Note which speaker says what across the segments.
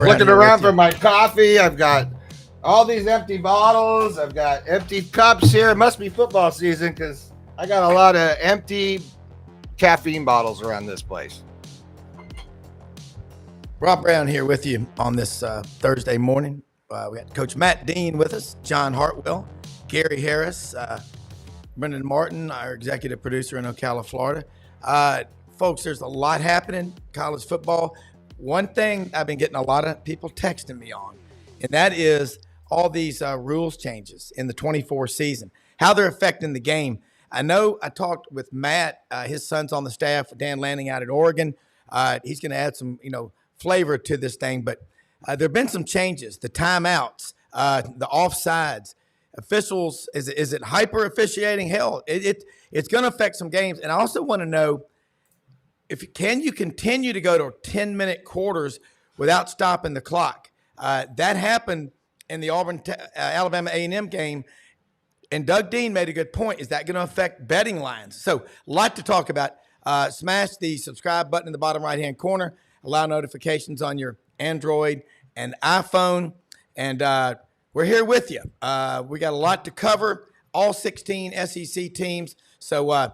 Speaker 1: Looking around for my coffee. I've got all these empty bottles. I've got empty cups here. It must be football season because I got a lot of empty caffeine bottles around this place.
Speaker 2: Rob Brown here with you on this Thursday morning. We got Coach Matt Dean with us, John Hartwell, Gary Harris, Brendan Martin, our executive producer in Ocala, Florida. Folks, there's a lot happening college football. One thing I've been getting a lot of people texting me on, and that is all these rules changes in the 24 season, how they're affecting the game. I know I talked with Matt, his son's on the staff, Dan Lanning out at Oregon. He's going to add some, flavor to this thing, but there have been some changes. The timeouts, the offsides, officials, is it hyper officiating? Hell, it's going to affect some games. And I also want to know, can you continue to go to 10-minute quarters without stopping the clock? That happened in the Alabama A&M game, and Doug Dean made a good point. Is that going to affect betting lines? So a lot to talk about. Smash the subscribe button in the bottom right-hand corner. Allow notifications on your Android and iPhone. And we're here with you. We got a lot to cover, all 16 SEC teams. So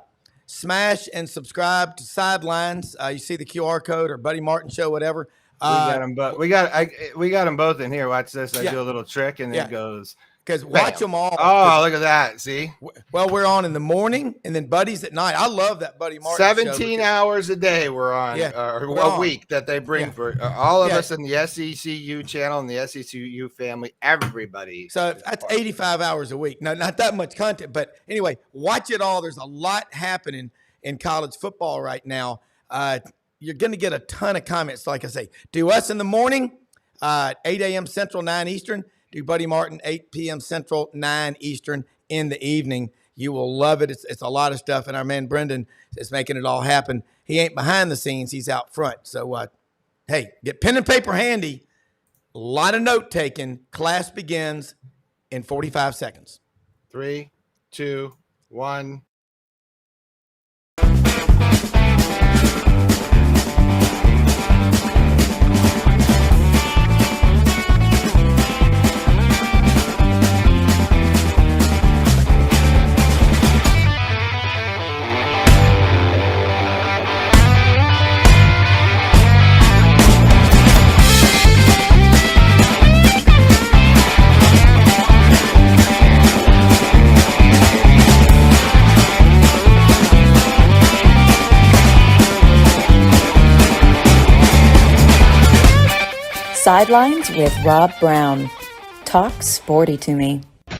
Speaker 2: smash and subscribe to Sidelines. You see the QR code or Buddy Martin Show, whatever.
Speaker 1: We got them both. We got them both in here. Watch this. I do a little trick, and it goes.
Speaker 2: Because watch them all.
Speaker 1: Oh, look at that. See?
Speaker 2: Well, we're on in the morning and then Buddies at night. I love that Buddy Martin
Speaker 1: 17 hours a day we're on, or week that they bring for all of us in the SECU channel and the SECU family, everybody.
Speaker 2: So that's 85 hours a week. No, not that much content. But anyway, watch it all. There's a lot happening in college football right now. You're going to get a ton of comments. Like I say, do us in the morning, 8 a.m. Central, 9 Eastern. Do Buddy Martin, 8 p.m. Central, 9 Eastern in the evening. You will love it. It's a lot of stuff, and our man Brendan is making it all happen. He ain't behind the scenes. He's out front. So, hey, get pen and paper handy. A lot of note-taking. Class begins in 45 seconds.
Speaker 1: 3, 2, 1.
Speaker 3: Sidelines with Rob Brown. Talk sporty to me.
Speaker 2: All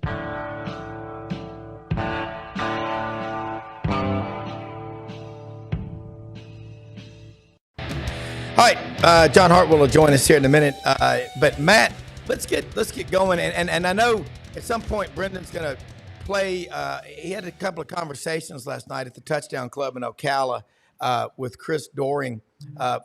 Speaker 2: right, John Hartwell will join us here in a minute. But Matt, let's get going. And I know at some point Brendan's going to play. He had a couple of conversations last night at the Touchdown Club in Ocala with Chris Doring,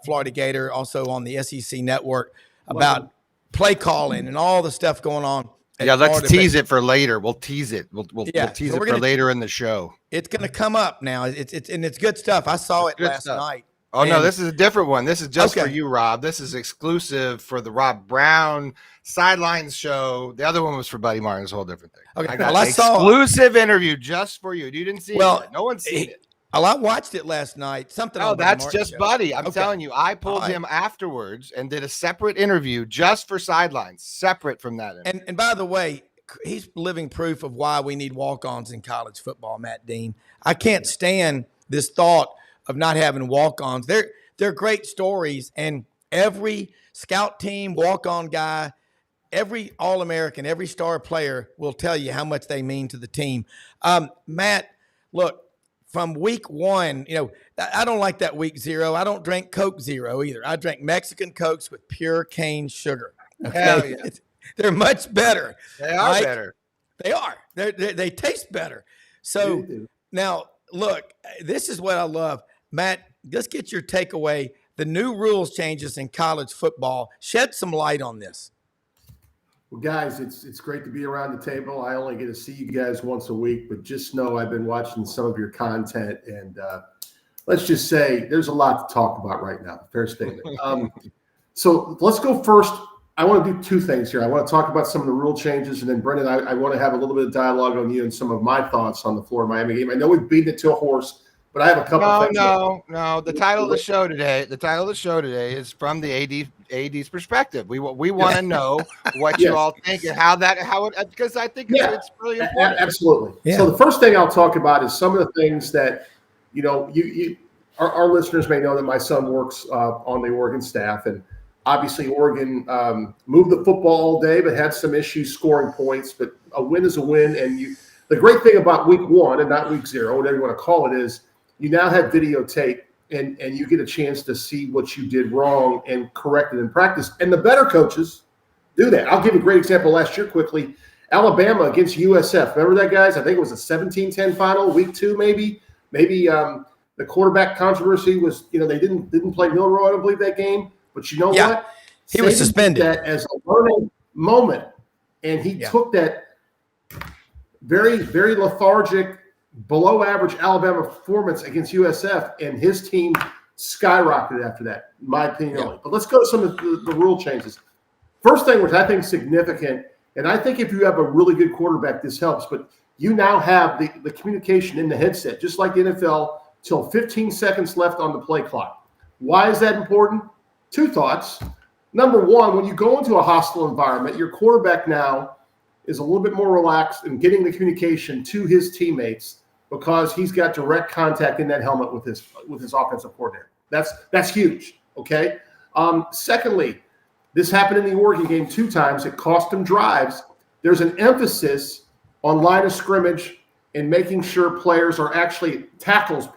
Speaker 2: Florida Gator, also on the SEC Network, about play calling and all the stuff going on.
Speaker 1: Yeah, let's tease it for later. We'll tease it. We'll tease it for later in the show.
Speaker 2: It's going to come up now. It's good stuff. I saw it last night.
Speaker 1: Oh, no, this is a different one. This is just for you, Rob. This is exclusive for the Rob Brown Sidelines show. The other one was for Buddy Martin. It's a whole different thing.
Speaker 2: Okay,
Speaker 1: I got an exclusive interview just for you. You didn't see it. No one's seen it.
Speaker 2: I watched it last night.
Speaker 1: Oh, that's just Buddy. I'm telling you, I pulled him afterwards and did a separate interview just for Sidelines, separate from that interview.
Speaker 2: And by the way, he's living proof of why we need walk-ons in college football, Matt Dean. I can't stand this thought of not having walk-ons. They're great stories, and every scout team, walk-on guy, every All-American, every star player will tell you how much they mean to the team. Matt, look, from week one, I don't like that week zero. I don't drink Coke Zero either. I drink Mexican Cokes with pure cane sugar. Okay?
Speaker 1: Hell yeah.
Speaker 2: They're much better.
Speaker 1: They are better.
Speaker 2: They are. They taste better. So now, look, this is what I love. Matt, let's get your takeaway. The new rules changes in college football. Shed some light on this.
Speaker 4: Well, guys, it's great to be around the table. I only get to see you guys once a week, but just know I've been watching some of your content, and let's just say there's a lot to talk about right now. Fair statement. So let's go first I want to do two things here. I want to talk about some of the rule changes, and then Brendan, I want to have a little bit of dialogue on you and some of my thoughts on the Florida Miami game. I know we've beaten it to a horse, but I have a couple of things.
Speaker 1: No. The title of the show today is from the AD's perspective. We want to know what you all think and how it, because I think it's really important.
Speaker 4: Absolutely. Yeah. So the first thing I'll talk about is some of the things that, our listeners may know that my son works on the Oregon staff, and obviously Oregon moved the football all day, but had some issues scoring points. But a win is a win, and the great thing about week 1 and not week 0, whatever you want to call it, is you now have videotape, and you get a chance to see what you did wrong and correct it in practice. And the better coaches do that. I'll give a great example last year quickly. Alabama against USF. Remember that, guys? I think it was a 17-10 final, week 2 maybe. Maybe the quarterback controversy was, they didn't play Milroy, I don't believe, that game. But you know what?
Speaker 2: He was suspended.
Speaker 4: That as a learning moment, and he took that very, very lethargic, below average Alabama performance against USF, and his team skyrocketed after that, in my opinion only. But let's go to some of the rule changes. First thing, which I think is significant, and I think if you have a really good quarterback, this helps, but you now have the communication in the headset, just like the NFL, till 15 seconds left on the play clock. Why is that important? 2 thoughts. Number 1, when you go into a hostile environment, your quarterback now is a little bit more relaxed in getting the communication to his teammates because he's got direct contact in that helmet with his offensive coordinator. That's huge, okay? Secondly, this happened in the Oregon game 2 times. It cost them drives. There's an emphasis on line of scrimmage and making sure players are actually tackles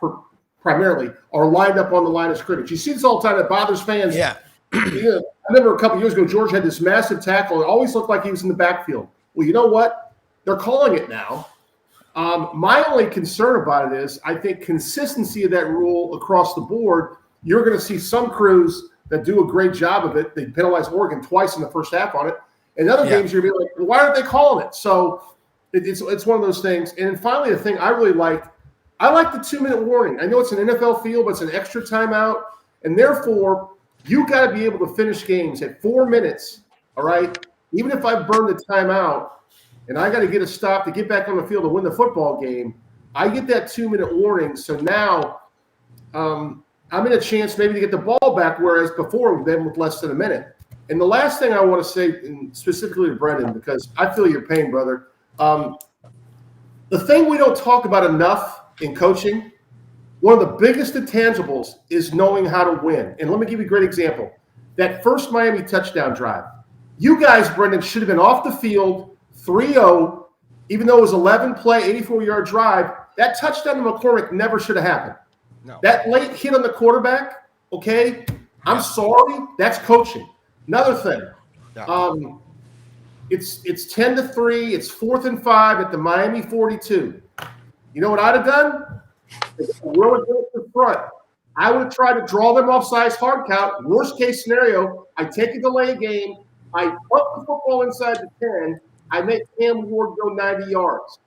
Speaker 4: primarily are lined up on the line of scrimmage. You see this all the time. It bothers fans.
Speaker 2: Yeah.
Speaker 4: I remember a couple years ago, George had this massive tackle. It always looked like he was in the backfield. Well, you know what? They're calling it now. My only concern about it is I think consistency of that rule across the board, you're going to see some crews that do a great job of it. They penalized Oregon twice in the first half on it. In other games, you're going to be like, well, why aren't they calling it? So it's one of those things. And then finally, the thing I really like, I like the 2-minute warning. I know it's an NFL field, but it's an extra timeout. And therefore, you got to be able to finish games at 4 minutes, all right? Even if I burn the timeout and I got to get a stop to get back on the field to win the football game, I get that 2-minute warning. So now I'm in a chance maybe to get the ball back, whereas before we've been with less than a minute. And the last thing I want to say, and specifically to Brendan, because I feel your pain, brother, the thing we don't talk about enough in coaching, one of the biggest intangibles is knowing how to win. And let me give you a great example. That first Miami touchdown drive, you guys, Brendan, should have been off the field 3-0, even though it was 11-play, 84-yard drive. That touchdown to McCormick never should have happened. No. That late hit on the quarterback, okay, I'm sorry, that's coaching. Another thing, it's 10-3, it's 4th and 5 at the Miami 42. You know what I'd have done? Really good to the front. I would have tried to draw them offsides hard count. Worst case scenario, I take a delay game. I put the football inside the 10. I make Cam Ward go 90 yards.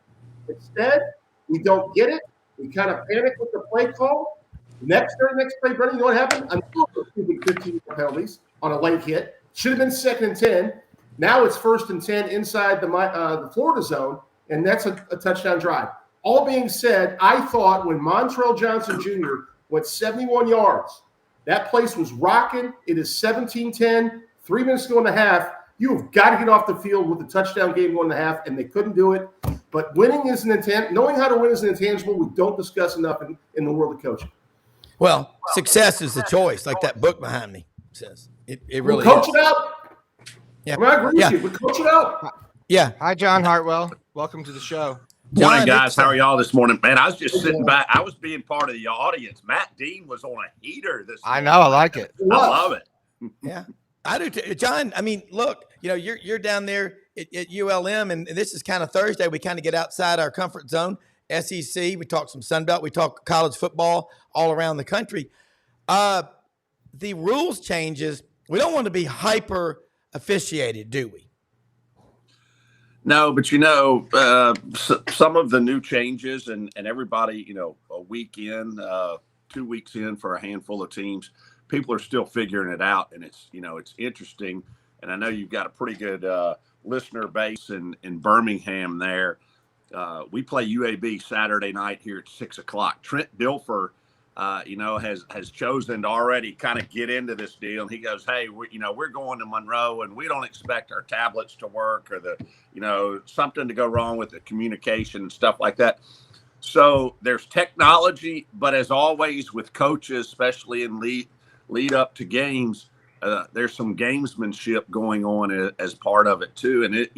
Speaker 4: Instead, we don't get it. We kind of panic with the play call. Next play, Brendan, you know what happened? Another stupid 15 penalties on a late hit. Should have been 2nd and 10. Now it's 1st and 10 inside the Florida zone, and that's a touchdown drive. All being said, I thought when Montrell Johnson Jr. went 71 yards, that place was rocking. It is 17-10, 3 minutes to go in the half. You have got to get off the field with a touchdown game 1.5, and they couldn't do it. But winning is an intent. Knowing how to win is an intangible we don't discuss enough in the world of coaching.
Speaker 2: Well, success is the choice, like that book behind me says. It really
Speaker 4: coach
Speaker 2: is.
Speaker 4: It out. Yeah. I mean, I agree with you. We coach it out.
Speaker 2: Yeah.
Speaker 1: Hi, John Hartwell. Welcome to the show.
Speaker 5: Morning, guys. How are y'all this morning? Man, I was just sitting back. I was being part of the audience. Matt Dean was on a heater this morning.
Speaker 1: I know. I like it.
Speaker 5: I love it.
Speaker 2: Yeah, I do too. John, I mean, look, you're down there at ULM, and this is kind of Thursday. We kind of get outside our comfort zone. SEC, we talk some Sun Belt, we talk college football all around the country. The rules changes, we don't want to be hyper officiated, do we?
Speaker 5: No, but some of the new changes and everybody, a week in, 2 weeks in for a handful of teams, people are still figuring it out. And it's interesting and I know you've got a pretty good listener base in Birmingham there. We play UAB Saturday night here at 6:00. Trent Dilfer, has chosen to already kind of get into this deal. And he goes, "Hey, we're going to Monroe, and we don't expect our tablets to work or something to go wrong with the communication and stuff like that." So there's technology, but as always with coaches, especially in lead up to games, there's some gamesmanship going on as part of it too, and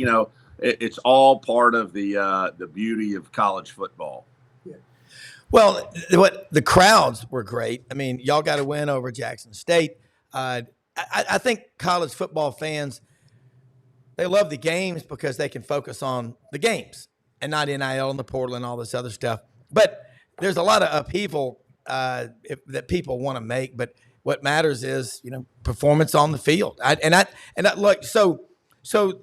Speaker 5: it's all part of the beauty of college football.
Speaker 2: Yeah. Well, the crowds were great. I mean, y'all got a win over Jackson State. I think college football fans, they love the games because they can focus on the games and not NIL and the portal and all this other stuff. But there's a lot of upheaval that people want to make. But what matters is, performance on the field. Look, so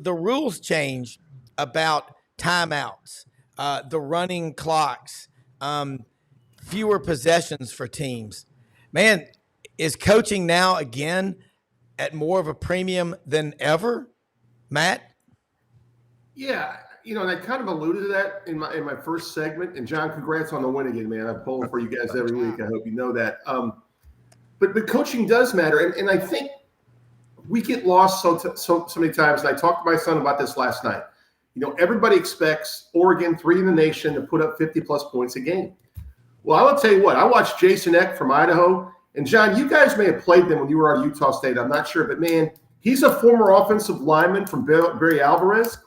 Speaker 2: the rules change about timeouts, the running clocks, fewer possessions for teams. Man, is coaching now again at more of a premium than ever, Matt?
Speaker 4: Yeah, and I kind of alluded to that in my first segment. And John, congrats on the win again, man. I'm pulling for you guys every week. I hope you know that. But coaching does matter, and I think we get lost so many times. And I talked to my son about this last night. Everybody expects Oregon, 3 in the nation, to put up 50-plus points a game. Well, I will tell you what. I watched Jason Eck from Idaho, and John, you guys may have played them when you were at Utah State. I'm not sure, but man, he's a former offensive lineman from Barry Alvarez.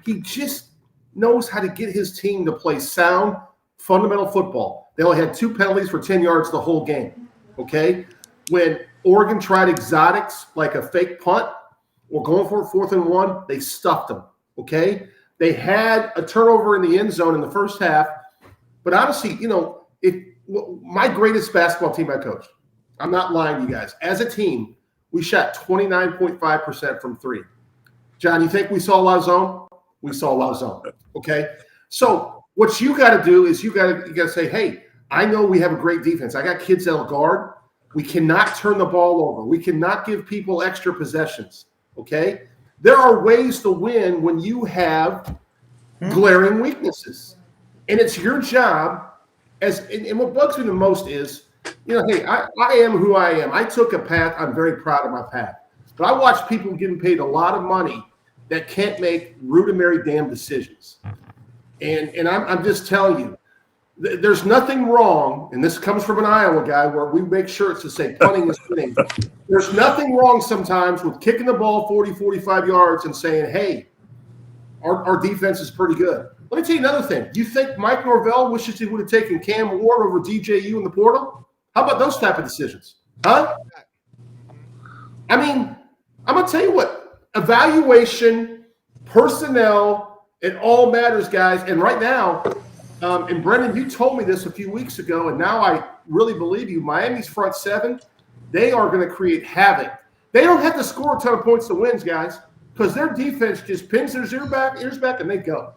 Speaker 4: He just knows how to get his team to play sound, fundamental football. They only had 2 penalties for 10 yards the whole game, okay? When Oregon tried exotics like a fake punt or going for a 4th and 1, they stuffed them, okay? They had a turnover in the end zone in the first half. But honestly, my greatest basketball team I coached, I'm not lying to you guys. As a team, we shot 29.5% from 3. John, you think we saw a lot of zone? We saw a lot of zone. Okay. So what you got to do is you got to say, hey, I know we have a great defense. I got kids that'll guard. We cannot turn the ball over. We cannot give people extra possessions. Okay. There are ways to win when you have glaring weaknesses. And it's your job and what bugs me the most is, hey, I am who I am. I took a path. I'm very proud of my path. But I watch people getting paid a lot of money that can't make rudimentary damn decisions. And I'm just telling you, there's nothing wrong, and this comes from an Iowa guy where we make shirts that say punting is winning. There's nothing wrong sometimes with kicking the ball 40, 45 yards and saying, hey, our defense is pretty good. Let me tell you another thing. You think Mike Norvell wishes he would have taken Cam Ward over DJU in the portal? How about those type of decisions? Huh? I mean, I'm going to tell you what. Evaluation, personnel, it all matters, guys. And right now, and Brendan, you told me this a few weeks ago, and now I really believe you. Miami's front 7, they are going to create havoc. They don't have to score a ton of points to win, guys, because their defense just pins their ears back, and they go.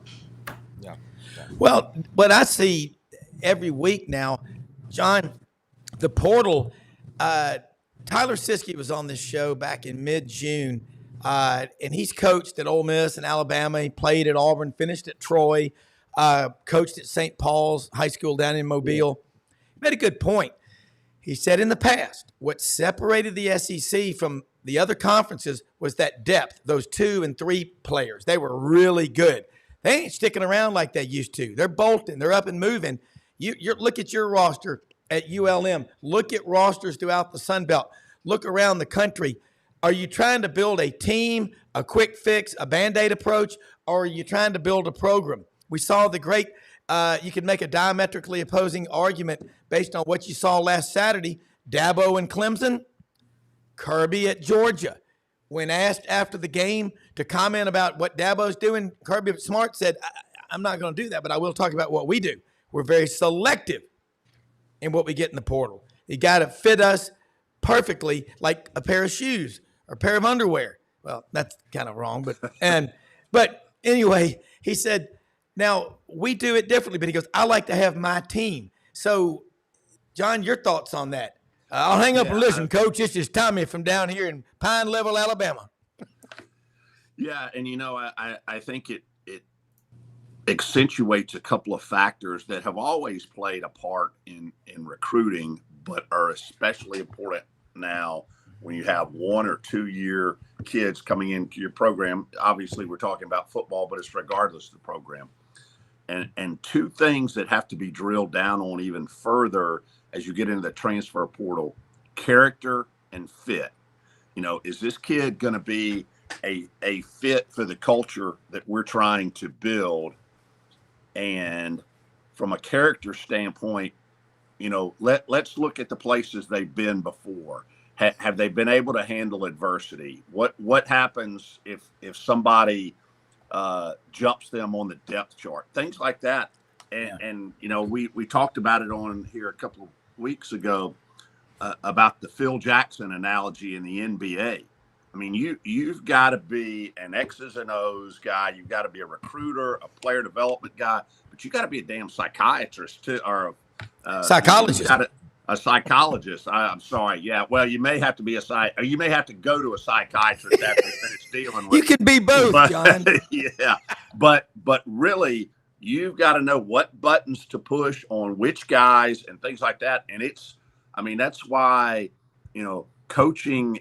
Speaker 1: Yeah.
Speaker 2: Well, what I see every week now, John, the portal, Tyler Siskey was on this show back in mid-June, and he's coached at Ole Miss and Alabama. He played at Auburn, finished at Troy, coached at St. Paul's High School down in Mobile. He made a good point. He said in the past, what separated the SEC from the other conferences was that depth, those 2 and 3 players. They were really good. They ain't sticking around like they used to. They're bolting. They're up and moving. You look at your roster at ULM. Look at rosters throughout the Sun Belt. Look around the country. Are you trying to build a team, a quick fix, a Band-Aid approach, or are you trying to build a program? We saw the great you could make a diametrically opposing argument based on what you saw last Saturday. Dabo and Clemson, Kirby at Georgia. When asked after the game to comment about what Dabo's doing, Kirby Smart said, I'm not going to do that, but I will talk about what we do. We're very selective in what we get in the portal. You got to fit us perfectly like a pair of shoes or a pair of underwear. Well, that's kind of wrong, but anyway, he said, now we do it differently, but he goes, I like to have my team. So, John, your thoughts on that? I'll hang up and listen, Coach. This is Tommy from down here in Pine Level, Alabama.
Speaker 5: Yeah, and I think it accentuates a couple of factors that have always played a part in recruiting, but are especially important now when you have 1 or 2 year kids coming into your program. Obviously, we're talking about football, but it's regardless of the program. And two things that have to be drilled down on even further as you get into the transfer portal: character and fit. Is this kid going to be a fit for the culture that we're trying to build? And from a character standpoint, let's look at the places they've been before. Have they been able to handle adversity? What happens if somebody jumps them on the depth chart? Things like that. And we talked about it on here a couple of weeks ago about the Phil Jackson analogy in the NBA. I mean, you've got to be an X's and O's guy. You've got to be a recruiter, a player development guy, but you got to be a damn psychiatrist too, or
Speaker 2: Psychologist.
Speaker 5: A psychologist. I'm sorry. Yeah. Well, you may have to be you may have to go to a psychiatrist after you finish dealing with.
Speaker 2: You can be both, John.
Speaker 5: Yeah. But really, you've got to know what buttons to push on which guys and things like that. And that's why, coaching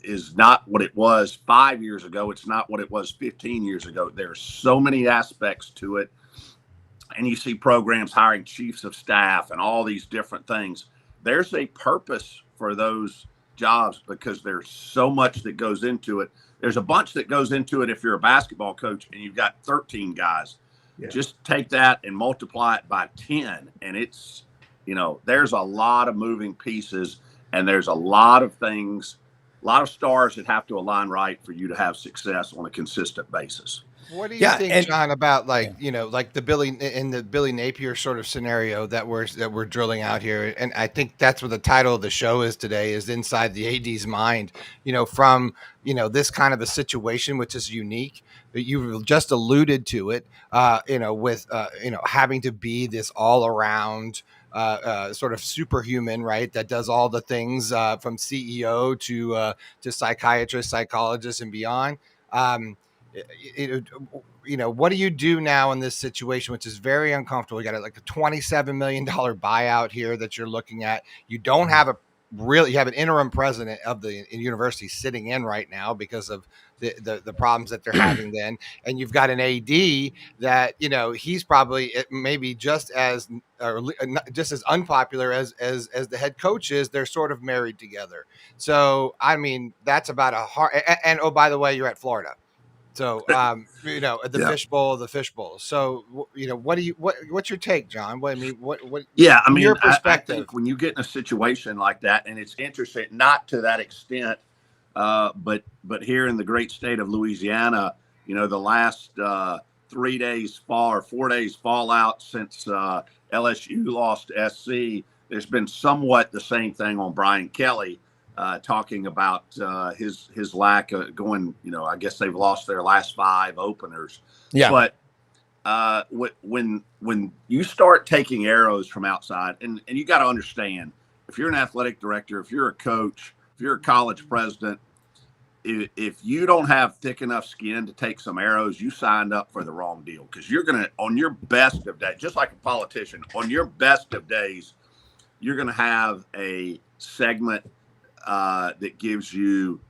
Speaker 5: is not what it was 5 years ago. It's not what it was 15 years ago. There's so many aspects to it. And you see programs hiring chiefs of staff and all these different things. There's a purpose for those jobs because there's so much that goes into it. There's a bunch that goes into it if you're a basketball coach and you've got 13 guys. Yeah. Just take that and multiply it by 10. And it's, there's a lot of moving pieces and there's a lot of things, a lot of stars that have to align right for you to have success on a consistent basis.
Speaker 1: What do you think, John, about like the Billy Napier sort of scenario that we're drilling out here? And I think that's what the title of the show is today, is Inside the AD's Mind, from, this kind of a situation, which is unique, but you just alluded to it, with, having to be this all around sort of superhuman, right? That does all the things from CEO to psychiatrist, psychologist and beyond. What do you do now in this situation, which is very uncomfortable? You got like a $27 million buyout here that you're looking at. You don't have you have an interim president of the university sitting in right now because of the problems that they're having then. And you've got an AD that, he's probably maybe just as unpopular as the head coach is. They're sort of married together. So, that's about a hard, and oh, by the way, you're at Florida. So, the fishbowl. So, what's your take, John? Your perspective?
Speaker 5: I think when you get in a situation like that, and it's interesting, not to that extent, but here in the great state of Louisiana, the last 3 days 4 days fallout since LSU lost to SC, there's been somewhat the same thing on Brian Kelly. Talking about his lack of going, I guess they've lost their last 5 openers. Yeah. But when you start taking arrows from outside, and you got to understand, if you're an athletic director, if you're a coach, if you're a college president, if you don't have thick enough skin to take some arrows, you signed up for the wrong deal, because you're going to, on your best of days, just like a politician, on your best of days, you're going to have a segment that gives you,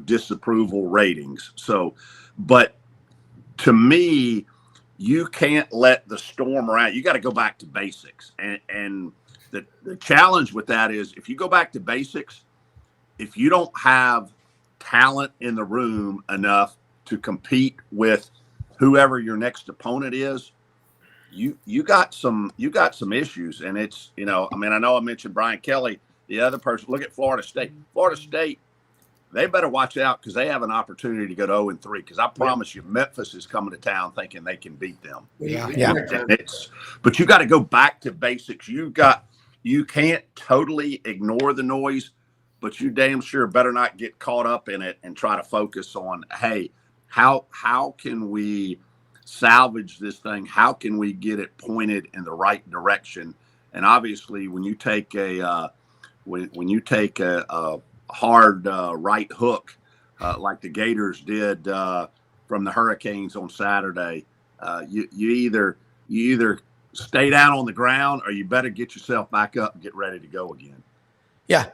Speaker 5: disapproval ratings. So, but to me, you can't let the storm around. You got to go back to basics. And the challenge with that is, if you go back to basics, if you don't have talent in the room enough to compete with whoever your next opponent is, you got some issues. And it's, I know I mentioned Brian Kelly. The other person, look at Florida State. Florida State, they better watch out, because they have an opportunity to go to 0-3. Because I promise you, Memphis is coming to town thinking they can beat them.
Speaker 2: Yeah.
Speaker 5: But you got to go back to basics. You can't totally ignore the noise, but you damn sure better not get caught up in it and try to focus on, hey, how can we salvage this thing? How can we get it pointed in the right direction? And obviously, when you take a hard right hook like the Gators did from the Hurricanes on Saturday. You either stay down on the ground, or you better get yourself back up and get ready to go again.
Speaker 2: Yeah,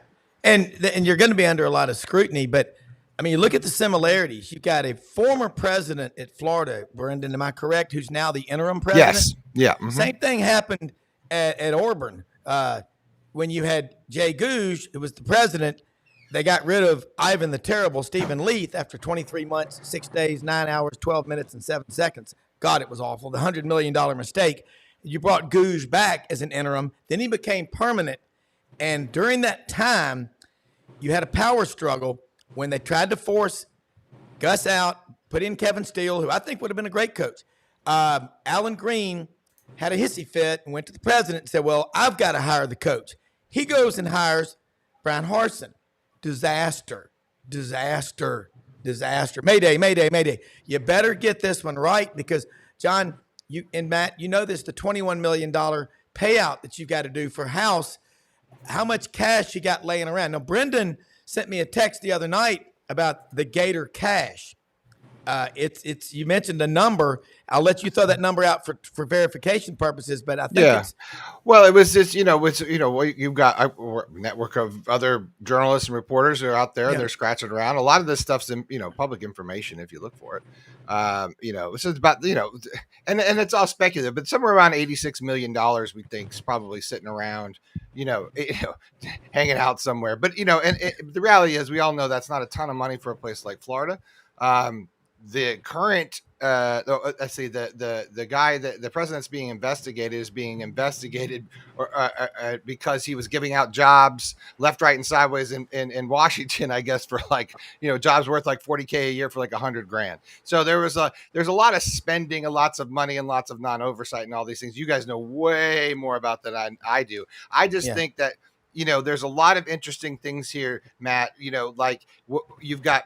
Speaker 2: and you're going to be under a lot of scrutiny, but I mean, you look at the similarities. You've got a former president at Florida, Brendan, am I correct, who's now the interim president?
Speaker 1: Yes. Yeah. Mm-hmm.
Speaker 2: Same thing happened at Auburn. When you had Jay Gouge, who was the president, they got rid of Ivan the Terrible, Stephen Leith, after 23 months, 6 days, 9 hours, 12 minutes, and 7 seconds. God, it was awful. The $100 million mistake. You brought Gouge back as an interim. Then he became permanent. And during that time, you had a power struggle when they tried to force Gus out, put in Kevin Steele, who I think would have been a great coach. Alan Green had a hissy fit and went to the president and said, well, I've got to hire the coach. He goes and hires Brian Harsin. Disaster. Mayday. You better get this one right because, John, you and Matt, you know this, the $21 million payout that you've got to do for House, how much cash you got laying around. Now, Brendan sent me a text the other night about the Gator cash. It's you mentioned a number. I'll let you throw that number out for verification purposes, but I think
Speaker 1: well, it was just, you've got a network of other journalists and reporters who are out there. Yeah. They're scratching around. A lot of this stuff's in, public information if you look for it. This is about, and it's all speculative, but somewhere around $86 million we think is probably sitting around, hanging out somewhere. But, the reality is we all know that's not a ton of money for a place like Florida. The current, let's see, the guy that the president's being investigated is being investigated because he was giving out jobs left, right, and sideways in Washington, I guess, for jobs worth like $40K a year for like $100,000. So there's a lot of spending, lots of money, and lots of non-oversight and all these things. You guys know way more about that I do. I just think that. There's a lot of interesting things here, Matt. Like you've got,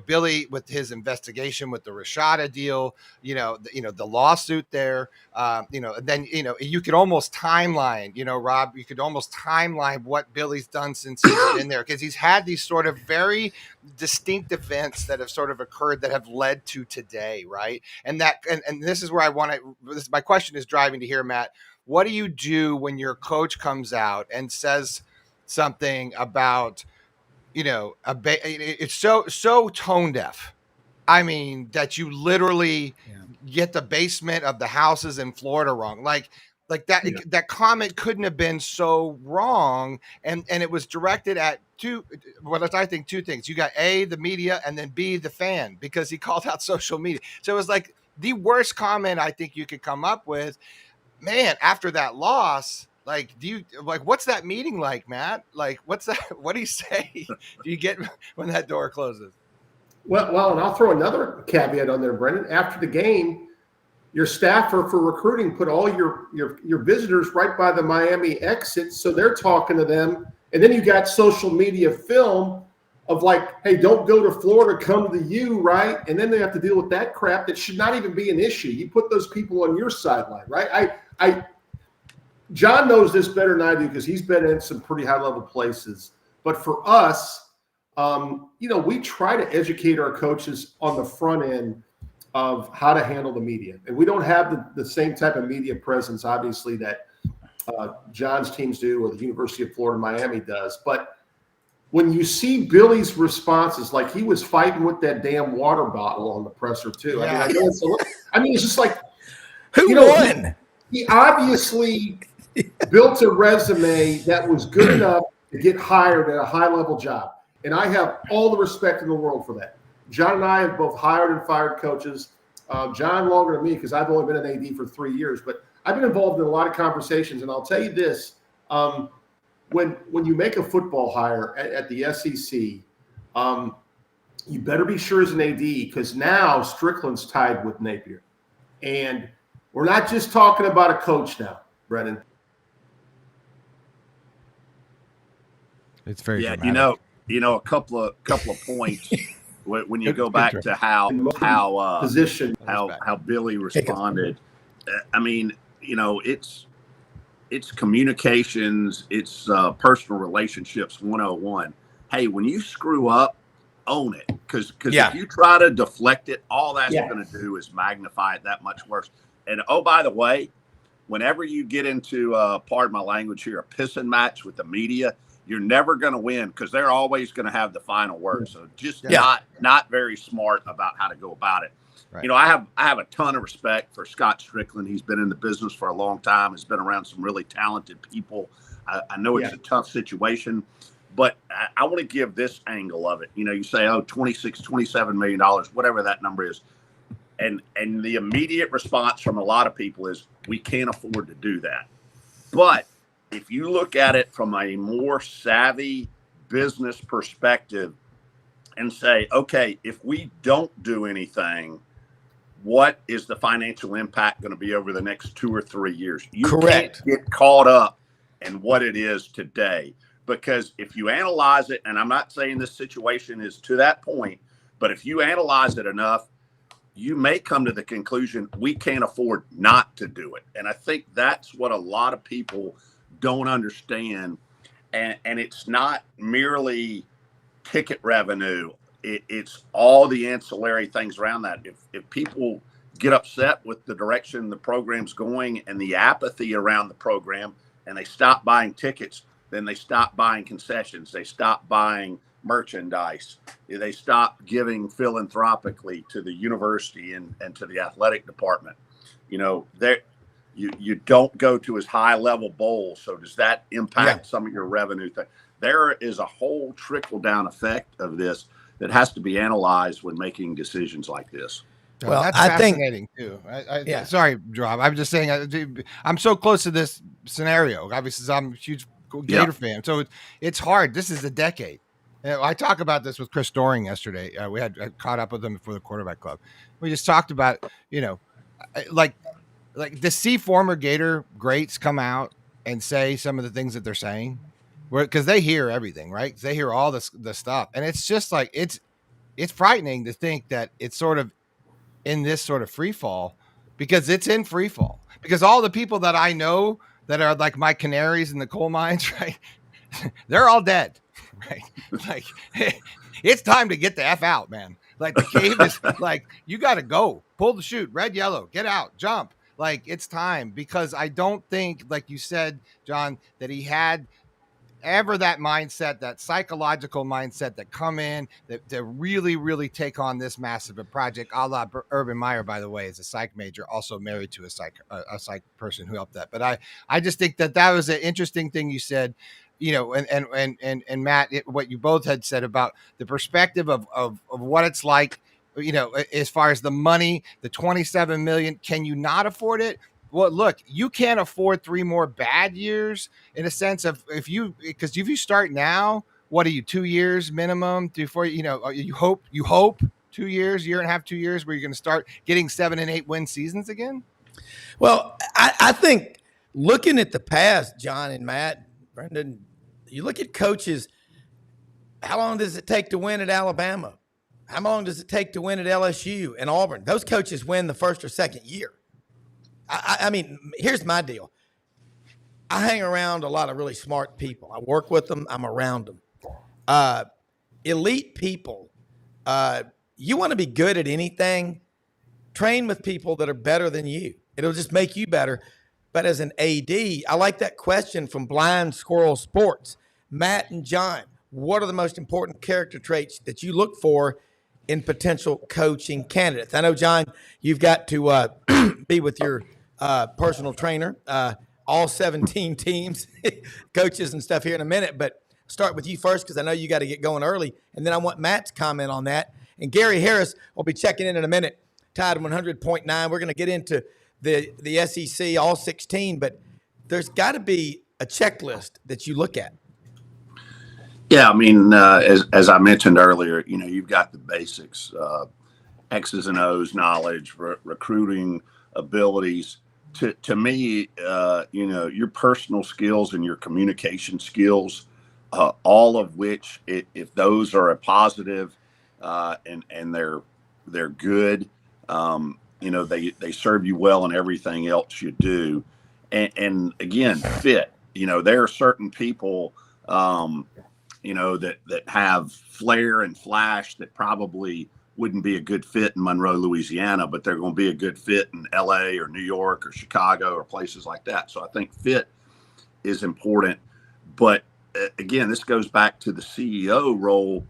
Speaker 1: Billy with his investigation with the Rashada deal. The lawsuit there. Then you could almost timeline. Rob, you could almost timeline what Billy's done since he's been there because he's had these sort of very distinct events that have sort of occurred that have led to today, right? And this is where I want to. My question is driving to here, Matt. What do you do when your coach comes out and says something about, it's so tone deaf. I mean, that you literally get the basement of the houses in Florida wrong. Like that comment couldn't have been so wrong. And it was directed at two things. You got A, the media, and then B, the fan, because he called out social media. So it was like the worst comment I think you could come up with. Man, after that loss, what's that meeting like, Matt? Like, what's that? What do you say? Do you get when that door closes?
Speaker 4: Well, and I'll throw another caveat on there, Brendan. After the game, your staffer for recruiting put all your visitors right by the Miami exit, so they're talking to them, and then you got social media film of like, hey, don't go to Florida, come to you, right? And then they have to deal with that crap that should not even be an issue. You put those people on your sideline, right? John knows this better than I do because he's been in some pretty high-level places. But for us, we try to educate our coaches on the front end of how to handle the media. And we don't have the same type of media presence, obviously, that John's teams do or the University of Florida Miami does. But when you see Billy's responses, like he was fighting with that damn water bottle on the presser too. Yeah. It's just like,
Speaker 2: who won?
Speaker 4: He obviously built a resume that was good enough to get hired at a high-level job. And I have all the respect in the world for that. John and I have both hired and fired coaches. John longer than me because I've only been an AD for 3 years. But I've been involved in a lot of conversations. And I'll tell you this, when you make a football hire at the SEC, you better be sure as an AD because now Strickland's tied with Napier. And we're not just talking about a coach now, Brennan.
Speaker 1: It's very dramatic.
Speaker 5: A couple of points when you go back to how Billy responded. I mean, it's communications, it's personal relationships 101. Hey, when you screw up, own it. Because
Speaker 2: Yeah.
Speaker 5: if you try to deflect it, all that's
Speaker 4: Yeah.
Speaker 5: going to do is magnify it that much worse. And oh, by the way, whenever you get into, pardon my language here, a pissing match with the media, you're never going to win because they're always going to have the final word. So just not very smart about how to go about it.
Speaker 1: Right.
Speaker 5: You know, I have a ton of respect for Scott Strickland. He's been in the business for a long time. Has been around some really talented people. I know it's a tough situation, but I want to give this angle of it. You know, you say, oh, $27 million, whatever that number is. And the immediate response from a lot of people is, we can't afford to do that. But if you look at it from a more savvy business perspective and say, okay, if we don't do anything, what is the financial impact going to be over the next 2 or 3 years? You
Speaker 2: Correct.
Speaker 5: can't get caught up in what it is today. Because if you analyze it, and I'm not saying this situation is to that point, but if you analyze it enough, you may come to the conclusion we can't afford not to do it. And I think that's what a lot of people don't understand. And it's not merely ticket revenue. It's all the ancillary things around that. If people get upset with the direction the program's going and the apathy around the program, and they stop buying tickets, then they stop buying concessions. They stop buying merchandise. They stop giving philanthropically to the university and to the athletic department. You know, you don't go to as high level bowls. So does that impact some of your revenue? There is a whole trickle down effect of this that has to be analyzed when making decisions like this.
Speaker 1: Well, that's fascinating too. Sorry, Rob. I'm just saying I'm so close to this scenario. Obviously, I'm a huge Gator fan, so it's hard. This is a decade. I talked about this with Chris Doring yesterday. We had caught up with him for the quarterback club. We just talked about, you know, like to see former Gator greats come out and say some of the things that they're saying, because they hear everything, right? They hear all the stuff, and it's just like it's frightening to think that it's sort of in this sort of free fall, because it's in free fall, because all the people that I know that are like my canaries in the coal mines, right? They're all dead, right? Like, it's time to get the F out, man. Like, the cave is like, you got to go, pull the chute, red, yellow, get out, jump. Like, it's time, because I don't think, like you said, John, that he had ever that mindset, that psychological mindset that come in that to really, really take on this massive project. A la Urban Meyer, by the way, is a psych major, also married to a psych person who helped that. But I just think that was an interesting thing you said, you know, and Matt, what you both had said about the perspective of what it's like, you know, as far as the money, the 27 million, can you not afford it? Well, look, you can't afford 3 more bad years, in a sense of because if you start now, what are you, 2 years minimum before, you know, you hope 2 years, year and a half, 2 years, where you're going to start getting 7 and 8 win seasons again?
Speaker 2: Well, I think looking at the past, John and Matt, Brendan, you look at coaches, how long does it take to win at Alabama? How long does it take to win at LSU and Auburn? Those coaches win the first or second year. I mean, here's my deal. I hang around a lot of really smart people. I work with them. I'm around them. Elite people. You want to be good at anything, train with people that are better than you. It'll just make you better. But as an AD, I like that question from Blind Squirrel Sports. Matt and John, what are the most important character traits that you look for in potential coaching candidates? I know, John, you've got to be with your personal trainer, all 17 teams, coaches and stuff here in a minute, but start with you first, because I know you got to get going early, and then I want Matt's comment on that. And Gary Harris will be checking in a minute, tied 100.9. We're going to get into the SEC, all 16, but there's got to be a checklist that you look at.
Speaker 5: Yeah, I mean, as I mentioned earlier, you know, you've got the basics, X's and O's knowledge, recruiting abilities. To me, you know, your personal skills and your communication skills, all of which, if those are a positive and they're good, you know, they serve you well in everything else you do. And again, fit. You know, there are certain people that have flair and flash that probably wouldn't be a good fit in Monroe, Louisiana, but they're going to be a good fit in LA or New York or Chicago or places like that. So I think fit is important. But again, this goes back to the CEO role.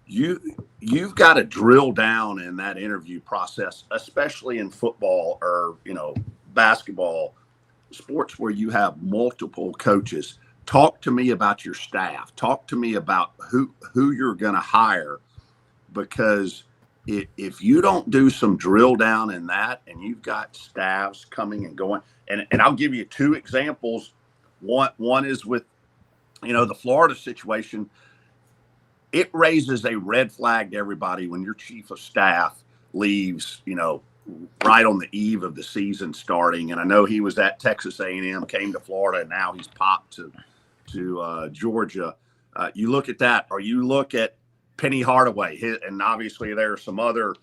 Speaker 5: You've got to drill down in that interview process, especially in football or, basketball, sports where you have multiple coaches. Talk to me about your staff. Talk to me about who you're going to hire, because if you don't do some drill down in that, and you've got staffs coming and going, and I'll give you two examples. One is with, the Florida situation. It raises a red flag to everybody when your chief of staff leaves, right on the eve of the season starting. And I know he was at Texas A&M, came to Florida, and now he's popped to Georgia. You look at that, or you look at Penny Hardaway, and obviously there's some other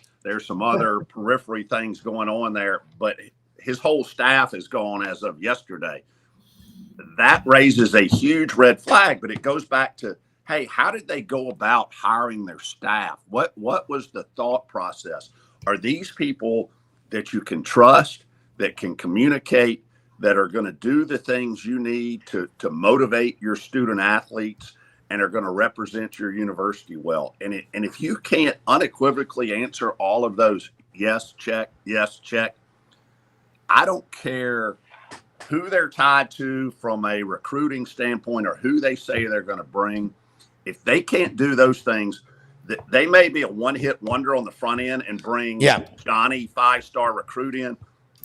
Speaker 5: periphery things going on there, but his whole staff is gone as of yesterday. That raises a huge red flag, but it goes back to, hey, how did they go about hiring their staff? What was the thought process? Are these people that you can trust, that can communicate, that are going to do the things you need to motivate your student athletes and are going to represent your university well? And if you can't unequivocally answer all of those, yes, check, I don't care who they're tied to from a recruiting standpoint or who they say they're going to bring. If they can't do those things, they may be a one-hit wonder on the front end and bring Johnny 5-star recruit in,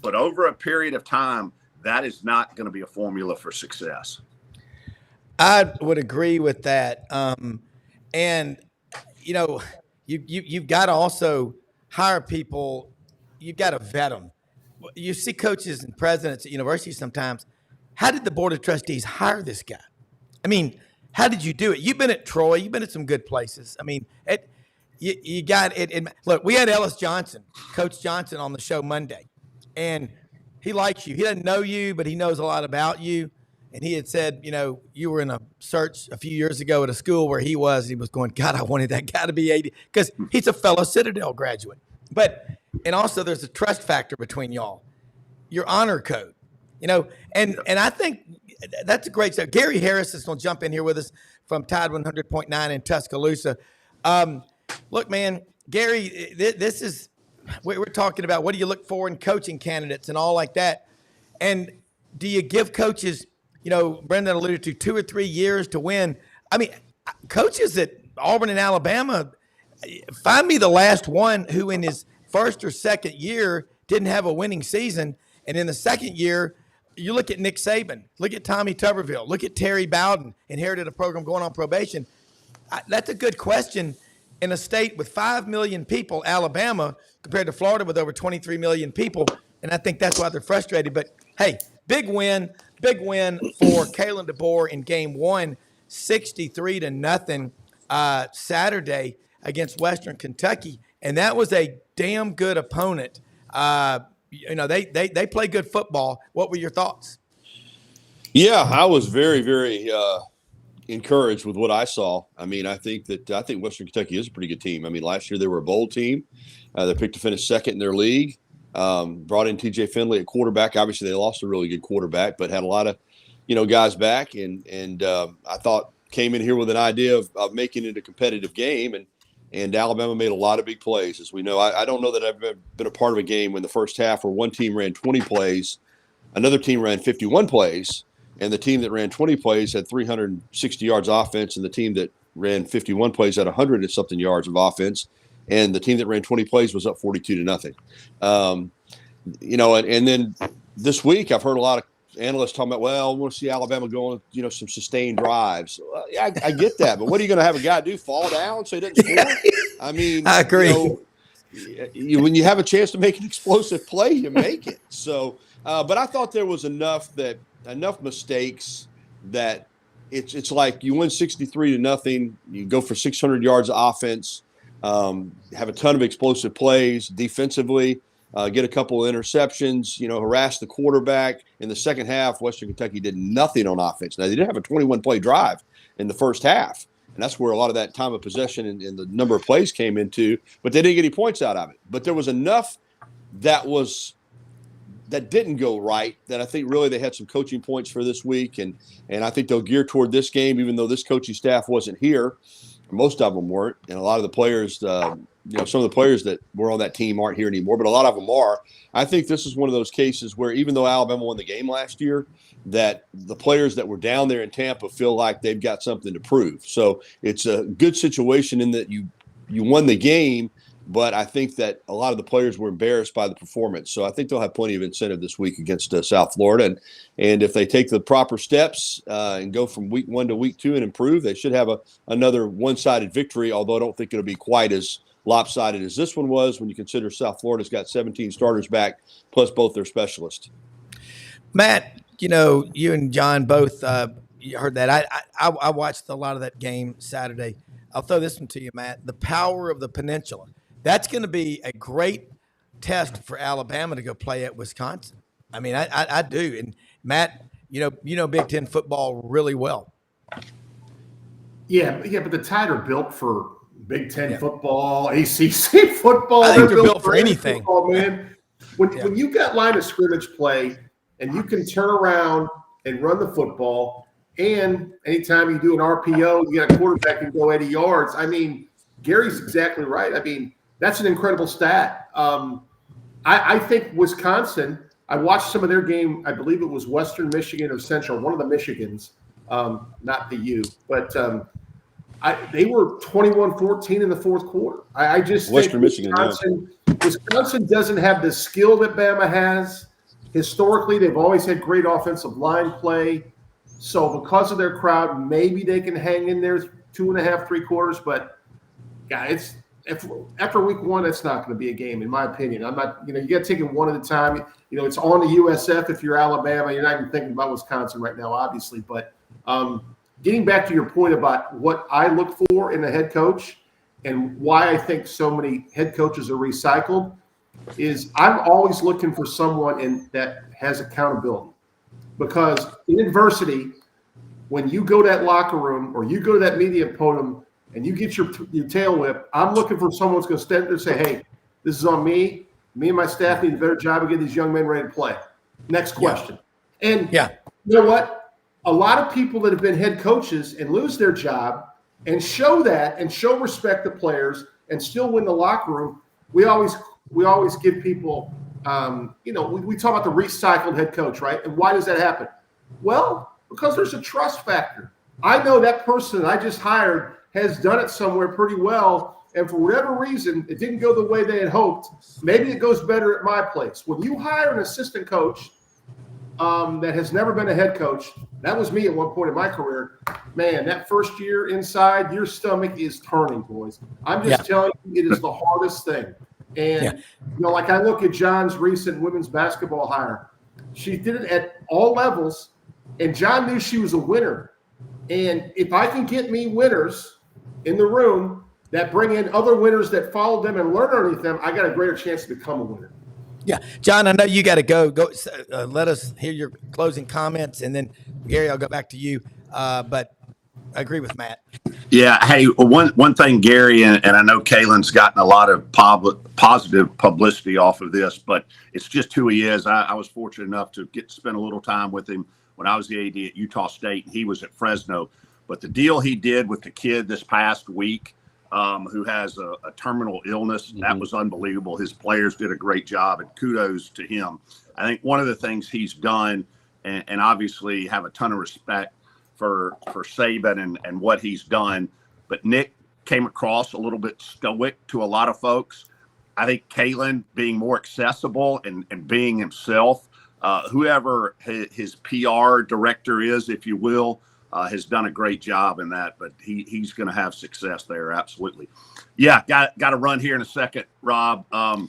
Speaker 5: but over a period of time, that is not going to be a formula for success.
Speaker 2: I would agree with that. And you've got to also hire people. You've got to vet them. You see coaches and presidents at universities sometimes. How did the board of trustees hire this guy? I mean, how did you do it? You've been at Troy. You've been at some good places. I mean, you got it. Look, we had Coach Johnson, on the show Monday, and he likes you. He doesn't know you, but he knows a lot about you. And he had said, you were in a search a few years ago at a school where he was. And he was going, God, I wanted that guy to be 80, because he's a fellow Citadel graduate. And also there's a trust factor between y'all, your honor code, and I think that's a great stuff. Gary Harris is going to jump in here with us from Tide 100.9 in Tuscaloosa. Look, man, Gary, this is, we're talking about what do you look for in coaching candidates and all like that. And do you give coaches, Brendan alluded to, 2 or 3 years to win? I mean, coaches at Auburn and Alabama, find me the last one who in his first or second year didn't have a winning season. And in the second year, you look at Nick Saban, look at Tommy Tuberville, look at Terry Bowden, inherited a program going on probation. That's a good question in a state with 5 million people, Alabama, compared to Florida with over 23 million people. And I think that's why they're frustrated. But, hey, big win for Kalen DeBoer in game one, 63-0 Saturday against Western Kentucky. And that was a damn good opponent. They play good football. What were your thoughts?
Speaker 6: Yeah, I was very, very encouraged with what I saw. I mean, I think Western Kentucky is a pretty good team. I mean, last year they were a bowl team. They picked to finish second in their league. Brought in TJ Finley at quarterback. Obviously, they lost a really good quarterback, but had a lot of, guys back. And I thought came in here with an idea of making it a competitive game. And Alabama made a lot of big plays, as we know. I don't know that I've ever been a part of a game when the first half where one team ran 20 plays, another team ran 51 plays, and the team that ran 20 plays had 360 yards offense, and the team that ran 51 plays had 100 and something yards of offense, and the team that ran 20 plays was up 42-0. And then this week I've heard a lot of analysts talking about, well, I want to see Alabama going, some sustained drives. Well, yeah, I get that, but what are you going to have a guy do? Fall down so he doesn't score? I mean,
Speaker 2: I agree.
Speaker 6: When you have a chance to make an explosive play, you make it. So, but I thought there was enough mistakes that it's like you win 63-0. You go for 600 yards of offense, have a ton of explosive plays defensively. Get a couple of interceptions, harass the quarterback. In the second half, Western Kentucky did nothing on offense. Now, they did have a 21-play drive in the first half. And that's where a lot of that time of possession and the number of plays came into, but they didn't get any points out of it. But there was enough that didn't go right that I think really they had some coaching points for this week. And I think they'll gear toward this game, even though this coaching staff wasn't here. Most of them weren't. And a lot of the players, some of the players that were on that team aren't here anymore, but a lot of them are. I think this is one of those cases where even though Alabama won the game last year, that the players that were down there in Tampa feel like they've got something to prove. So it's a good situation in that you won the game, but I think that a lot of the players were embarrassed by the performance. So I think they'll have plenty of incentive this week against South Florida. And if they take the proper steps and go from week 1 to week 2 and improve, they should have another one-sided victory, although I don't think it'll be quite as lopsided as this one was when you consider South Florida's got 17 starters back, plus both their specialists.
Speaker 2: Matt, you and John both you heard that. I watched a lot of that game Saturday. I'll throw this one to you, Matt. The power of the peninsula. That's going to be a great test for Alabama to go play at Wisconsin. I mean, I do. And Matt, you know Big Ten football really well.
Speaker 4: Yeah, but the Tide are built for Big Ten football, ACC football.
Speaker 2: I think they're built for anything.
Speaker 4: Football, man. When you got line of scrimmage play and you can turn around and run the football, and anytime you do an RPO, you got a quarterback can go 80 yards. I mean, Gary's exactly right. I mean, that's an incredible stat. I think Wisconsin, I watched some of their game. I believe it was Western Michigan or Central, one of the Michigans, not the U, but they were 21-14 in the fourth quarter. I just
Speaker 6: Western
Speaker 4: think
Speaker 6: Michigan,
Speaker 4: Wisconsin doesn't have the skill that Bama has. Historically, they've always had great offensive line play. So because of their crowd, maybe they can hang in there 2.5, 3 quarters. But, yeah, after week 1, that's not going to be a game, in my opinion. I'm not, you got to take it one at a time. It's on the USF if you're Alabama. You're not even thinking about Wisconsin right now, obviously. But getting back to your point about what I look for in a head coach and why I think so many head coaches are recycled is I'm always looking for someone that has accountability. Because in adversity, when you go to that locker room or you go to that media podium and you get your tail whipped, I'm looking for someone who's going to stand there and say, hey, this is on me. Me and my staff need a better job of getting these young men ready to play. Next question. Yeah. And you know what? A lot of people that have been head coaches and lose their job and show that and show respect to players and still win the locker room, we always give people we talk about the recycled head coach, right? And why does that happen? Well, because there's a trust factor. I know that person I just hired has done it somewhere pretty well, and for whatever reason, it didn't go the way they had hoped. Maybe it goes better at my place. When you hire an assistant coach that has never been a head coach, that was me at one point in my career, man, that first year inside, your stomach is turning, boys. I'm just telling you, it is the hardest thing. And, like I look at John's recent women's basketball hire. She did it at all levels, and John knew she was a winner. And if I can get me winners in the room that bring in other winners that follow them and learn underneath them, I got a greater chance to become a winner.
Speaker 2: Yeah. John, I know you got to go. Let us hear your closing comments, and then, Gary, I'll go back to you. But I agree with Matt.
Speaker 5: Yeah. Hey, one thing, Gary, and I know Kalen's gotten a lot of positive publicity off of this, but it's just who he is. I was fortunate enough to get to spend a little time with him when I was the AD at Utah State, and he was at Fresno. But the deal he did with the kid this past week, who has a terminal illness, that was unbelievable. His players did a great job, and kudos to him. I think one of the things he's done, and obviously have a ton of respect for Saban and what he's done, but Nick came across a little bit stoic to a lot of folks. I think Kalen being more accessible and being himself, whoever his PR director is, if you will, has done a great job in that, but he's going to have success there. Absolutely. Yeah. Got to run here in a second, Rob. A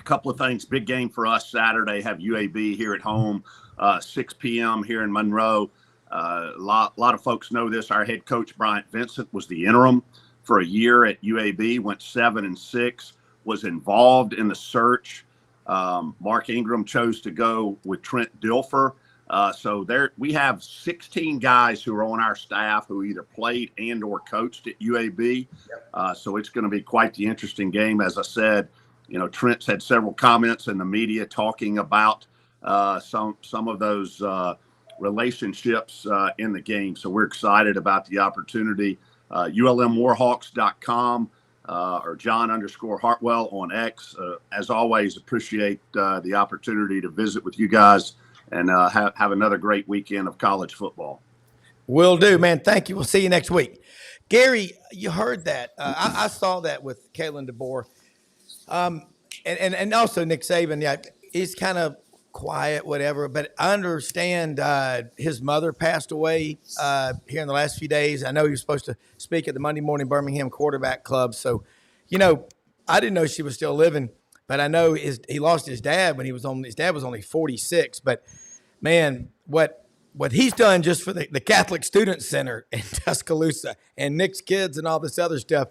Speaker 5: couple of things. Big game for us Saturday, have UAB here at home, 6 p.m. here in Monroe. A lot of folks know this. Our head coach, Bryant Vincent, was the interim for a year at UAB, went 7-6, was involved in the search. Mark Ingram chose to go with Trent Dilfer. So there, we have 16 guys who are on our staff who either played and or coached at UAB. So it's going to be quite the interesting game. As I said, Trent's had several comments in the media talking about some of those relationships in the game. So we're excited about the opportunity. ULMWarhawks.com or John_Hartwell on X. As always, appreciate the opportunity to visit with you guys and have another great weekend of college football.
Speaker 2: Will do, man. Thank you. We'll see you next week. Gary, you heard that. I saw that with Kalen DeBoer. And also Nick Saban. Yeah, he's kind of quiet, whatever. But I understand his mother passed away here in the last few days. I know he was supposed to speak at the Monday Morning Birmingham Quarterback Club. So, I didn't know she was still living. But I know he lost his dad when his dad was only 46. But man, what he's done just for the Catholic Student Center in Tuscaloosa and Nick's kids and all this other stuff,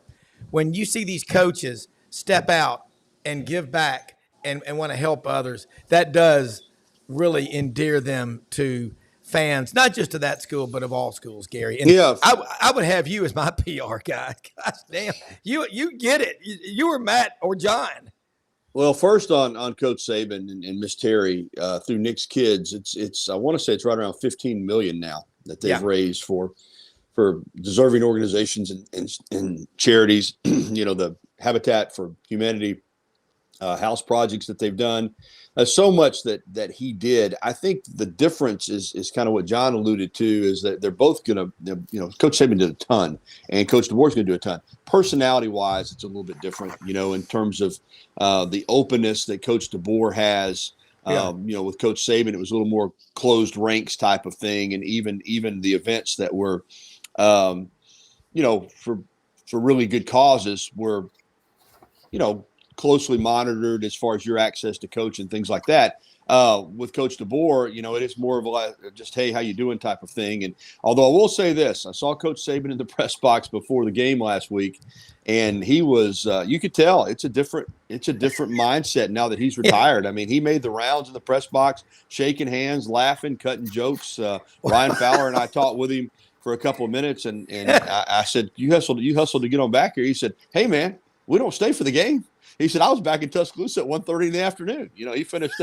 Speaker 2: when you see these coaches step out and give back and want to help others, that does really endear them to fans, not just of that school, but of all schools, Gary. And
Speaker 6: Yeah.
Speaker 2: I would have you as my PR guy. Gosh damn, you get it. You were Matt or John.
Speaker 6: Well, first on Coach Saban and Miss Terry through Nick's kids, it's I want to say it's right around 15 million now that they've raised for deserving organizations and charities. The Habitat for Humanity house projects that they've done. So much that he did. I think the difference is kind of what John alluded to, is that they're both going to, Coach Saban did a ton and Coach DeBoer's going to do a ton. Personality-wise, it's a little bit different, in terms of the openness that Coach DeBoer has. With Coach Saban, it was a little more closed ranks type of thing. And even the events that were, for really good causes were, closely monitored as far as your access to coach and things like that. With Coach DeBoer, it is more of a just, hey, how you doing type of thing. And although I will say this, I saw Coach Saban in the press box before the game last week, and he was, you could tell it's a different mindset now that he's retired. I mean, he made the rounds in the press box, shaking hands, laughing, cutting jokes. Ryan Fowler and I talked with him for a couple of minutes, and I said, you hustled to get on back here. He said, hey man, we don't stay for the game. He said, I was back in Tuscaloosa at 1:30 in the afternoon. He finished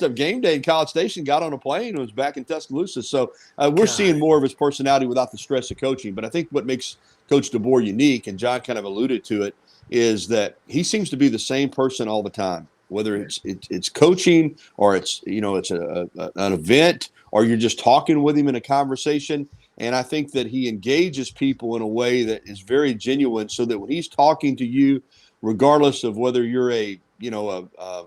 Speaker 6: up game day in College Station, got on a plane, and was back in Tuscaloosa. So we're seeing more of his personality without the stress of coaching. But I think what makes Coach DeBoer unique, and John kind of alluded to it, is that he seems to be the same person all the time, whether it's coaching or it's an event or you're just talking with him in a conversation. And I think that he engages people in a way that is very genuine, so that when he's talking to you, regardless of whether you're a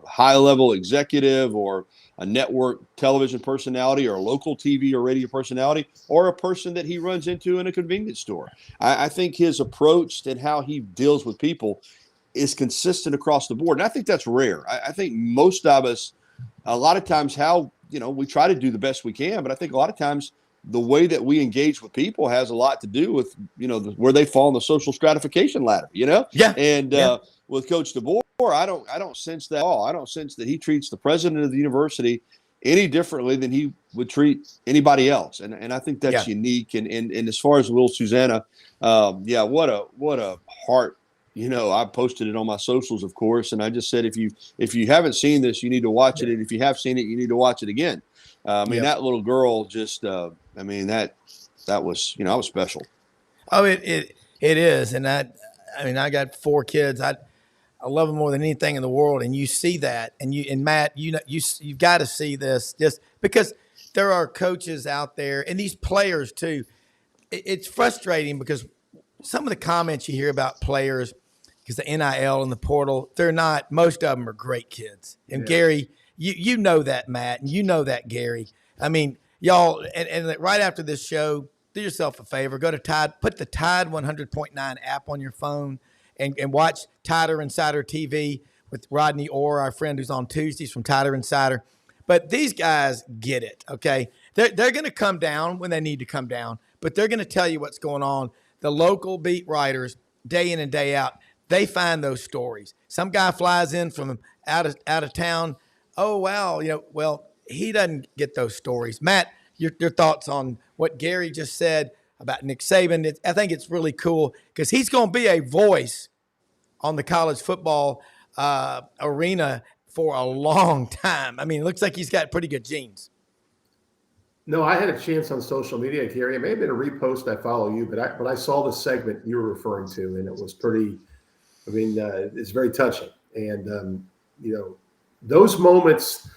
Speaker 6: high-level executive or a network television personality or a local TV or radio personality or a person that he runs into in a convenience store, I think his approach and how he deals with people is consistent across the board. And I think that's rare. I think most of us, a lot of times, we try to do the best we can, but I think a lot of times the way that we engage with people has a lot to do with, where they fall in the social stratification ladder, Yeah. And with Coach DeBoer, I don't sense that at all. I don't sense that he treats the president of the university any differently than he would treat anybody else. And I think that's unique. And as far as Will Susanna, what a heart. I posted it on my socials, of course, and I just said, if you haven't seen this, you need to watch it. And if you have seen it, you need to watch it again. That little girl just, that was, I was special. Oh,
Speaker 2: it is. And I got 4 kids. I love them more than anything in the world. And you see that, and Matt, you've got to see this, just because there are coaches out there and these players too. It's frustrating because some of the comments you hear about players, because the NIL and the portal, most of them are great kids. And Gary, you know that, Matt, and you know that, Gary. Y'all, and right after this show, do yourself a favor. Go to Tide, put the Tide 100.9 app on your phone and watch Tider Insider TV with Rodney Orr, our friend who's on Tuesdays from Tider Insider. But these guys get it, okay? They're going to come down when they need to come down, but they're going to tell you what's going on. The local beat writers, day in and day out, they find those stories. Some guy flies in from out of town. Oh, wow. he doesn't get those stories. Matt, your thoughts on what Gary just said about Nick Saban? I think it's really cool because he's going to be a voice on the college football arena for a long time. I mean, it looks like he's got pretty good genes.
Speaker 4: No, I had a chance on social media, Gary. It may have been a repost. I follow you, but I saw the segment you were referring to, and it was pretty. I mean, it's very touching, and those moments,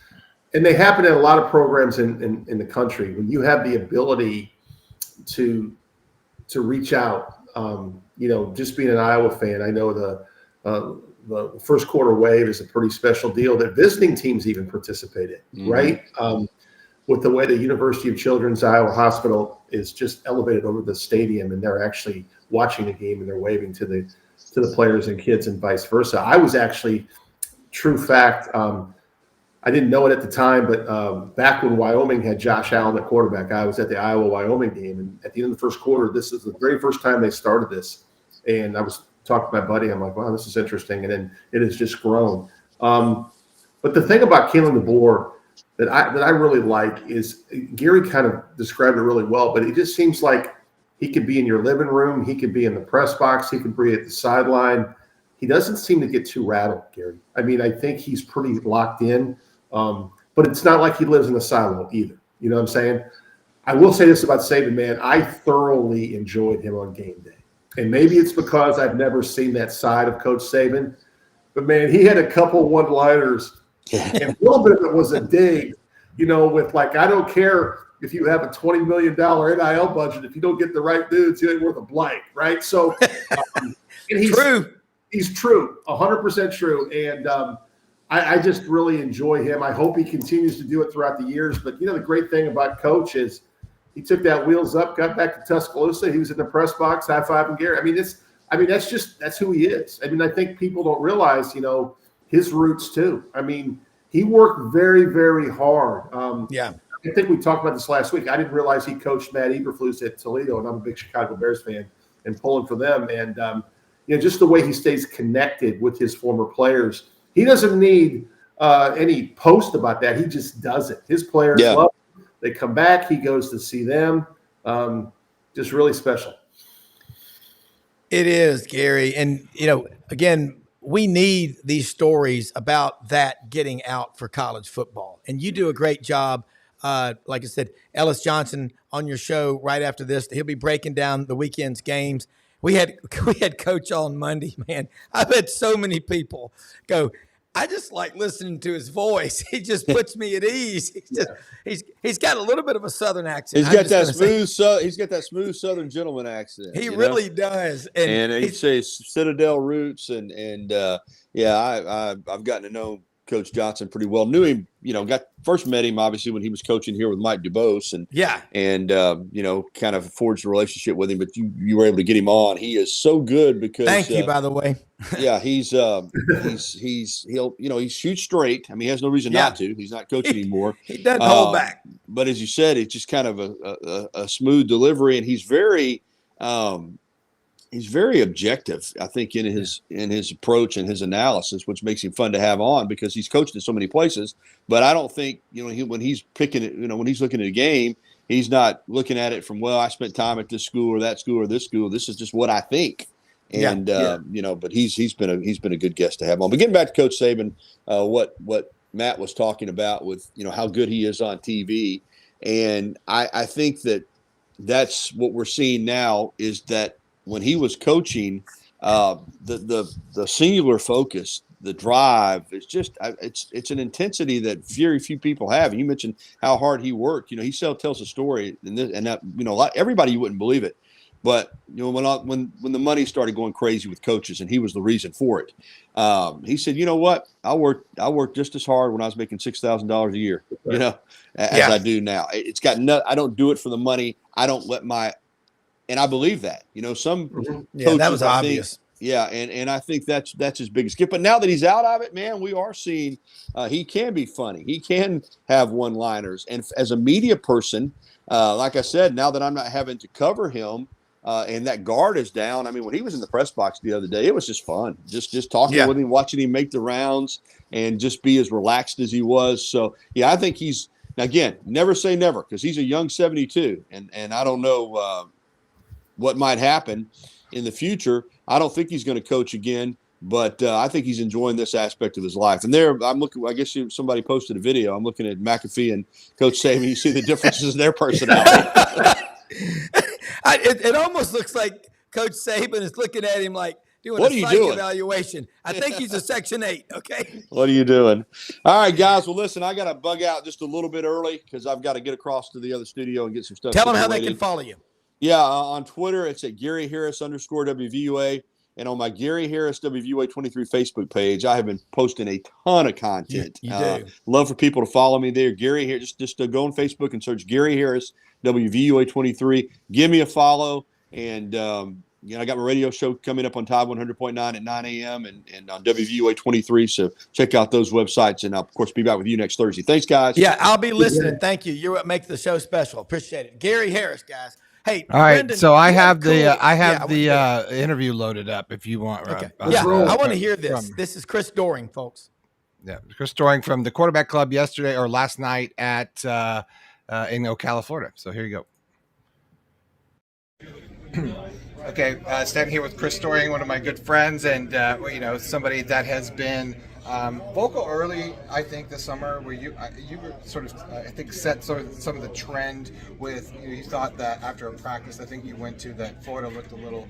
Speaker 4: and they happen in a lot of programs in the country when you have the ability to reach out. Just being an Iowa fan, I know the first quarter wave is a pretty special deal that visiting teams even participated, right? With the way the University of Children's Iowa Hospital is just elevated over the stadium, and they're actually watching the game and they're waving to the players and kids and vice versa. I was actually, true fact, I didn't know it at the time, but back when Wyoming had Josh Allen at quarterback, I was at the Iowa-Wyoming game, and at the end of the first quarter, this is the very first time they started this, and I was talking to my buddy. I'm like, wow, this is interesting, and then it has just grown. But the thing about Kalen DeBoer that I really like is Gary kind of described it really well, but it just seems like he could be in your living room, he could be in the press box, he could be at the sideline. He doesn't seem to get too rattled, Gary. I mean, I think he's pretty locked in, but it's not like he lives in a silo either. You know what I'm saying? I will say this about Saban, man. I thoroughly enjoyed him on game day. And maybe it's because I've never seen that side of Coach Saban, but man, he had a couple one-liners. And a little bit of it was a dig, with like, I don't care if you have a $20 million NIL budget. If you don't get the right dudes, you ain't worth a blank, right? So and he's true, 100% true. And I just really enjoy him. I hope he continues to do it throughout the years. But, the great thing about Coach is he took that wheels up, got back to Tuscaloosa. He was in the press box, high-fiving Gary. That's who he is. I mean, I think people don't realize, his roots too. I mean, he worked very, very hard. I think we talked about this last week. I didn't realize he coached Matt Eberflus at Toledo, and I'm a big Chicago Bears fan and pulling for them. And just the way he stays connected with his former players. He doesn't need any post about that. He just does it. His players love him. They come back. He goes to see them. Just really special.
Speaker 2: It is, Gary. And, again, we need these stories about that getting out for college football. And you do a great job. Like I said, Ellis Johnson on your show right after this, he'll be breaking down the weekend's games. We had Coach on Monday, man. I've had so many people go, I just like listening to his voice. He just puts me at ease. He's got a little bit of a Southern accent.
Speaker 6: He's got that smooth Southern gentleman accent.
Speaker 2: He really does.
Speaker 6: And he says Citadel roots, and I've gotten to know Coach Johnson pretty well. Knew him, first met him obviously when he was coaching here with Mike DuBose, and kind of forged a relationship with him. But you were able to get him on. He is so good because.
Speaker 2: Thank you, by the way.
Speaker 6: He shoots straight. I mean, he has no reason not to. He's not coaching anymore.
Speaker 2: He doesn't hold back.
Speaker 6: But as you said, it's just kind of a smooth delivery, and he's very objective, I think, in his approach and his analysis, which makes him fun to have on because he's coached in so many places. But I don't think when he's picking it, when he's looking at a game, he's not looking at it from, well, I spent time at this school or that school or this school. This is just what I think. And but he's been a good guest to have on. But getting back to Coach Saban, what Matt was talking about with how good he is on TV, and I think that's what we're seeing now is that when he was coaching, the singular focus, the drive is just it's an intensity that very few people have. And you mentioned how hard he worked. He still tells a story, everybody, you wouldn't believe it. But when the money started going crazy with coaches, and he was the reason for it, he said, "You know what? I worked just as hard when I was making $6,000 a year, as I do now. It's got I don't do it for the money. I don't let my." And I believe that. Some coaches,
Speaker 2: that was obvious.
Speaker 6: And I think that's his biggest gift. But now that he's out of it, man, we are seeing he can be funny. He can have one-liners. And as a media person, like I said, now that I'm not having to cover him, and that guard is down. I mean, when he was in the press box the other day, it was just fun. Just talking with him, watching him make the rounds, and just be as relaxed as he was. So, I think he's Now, again, never say never because he's a young 72, and I don't know what might happen in the future. I don't think he's going to coach again, but I think he's enjoying this aspect of his life. And there, I'm looking. I guess somebody posted a video. I'm looking at McAfee and Coach Saban. You see the differences in their personality.
Speaker 2: It almost looks like Coach Saban is looking at him like doing
Speaker 6: What
Speaker 2: a
Speaker 6: are you
Speaker 2: psych
Speaker 6: doing?
Speaker 2: evaluation. I think he's a Section 8, okay?
Speaker 6: What are you doing? All right, guys. Well, listen, I got to bug out just a little bit early because I've got to get across to the other studio and get some stuff.
Speaker 2: Tell them how they
Speaker 6: situated.
Speaker 2: can follow you.
Speaker 6: Yeah, on Twitter, it's at Gary Harris _WVUA. And on my Gary Harris WVUA 23 Facebook page, I have been posting a ton of content.
Speaker 2: You do.
Speaker 6: Love for people to follow me there. Gary Harris, just go on Facebook and search Gary Harris WVUA 23. Give me a follow. And, I got my radio show coming up on Tide 100.9 at 9 a.m. and on WVUA 23. So check out those websites. And I'll, of course, be back with you next Thursday. Thanks, guys.
Speaker 2: Yeah, I'll be listening. Thank you. You're what makes the show special. Appreciate it. Gary Harris, guys. Hey,
Speaker 1: All right,
Speaker 2: Brendan,
Speaker 1: so I
Speaker 2: you
Speaker 1: have the
Speaker 2: cool-
Speaker 1: interview loaded up if you want.
Speaker 2: Okay.
Speaker 1: Rob.
Speaker 2: I want to hear this. This is Chris Doring, folks.
Speaker 1: Yeah, Chris Doring from the Quarterback Club yesterday or last night at in Ocala, Florida. So here you go. Okay, standing here with Chris Doring, one of my good friends, and somebody that has been vocal early, I think, this summer, where you were sort of, I think, set sort of some of the trend with, you thought that after a practice, I think you went to, that Florida looked a little,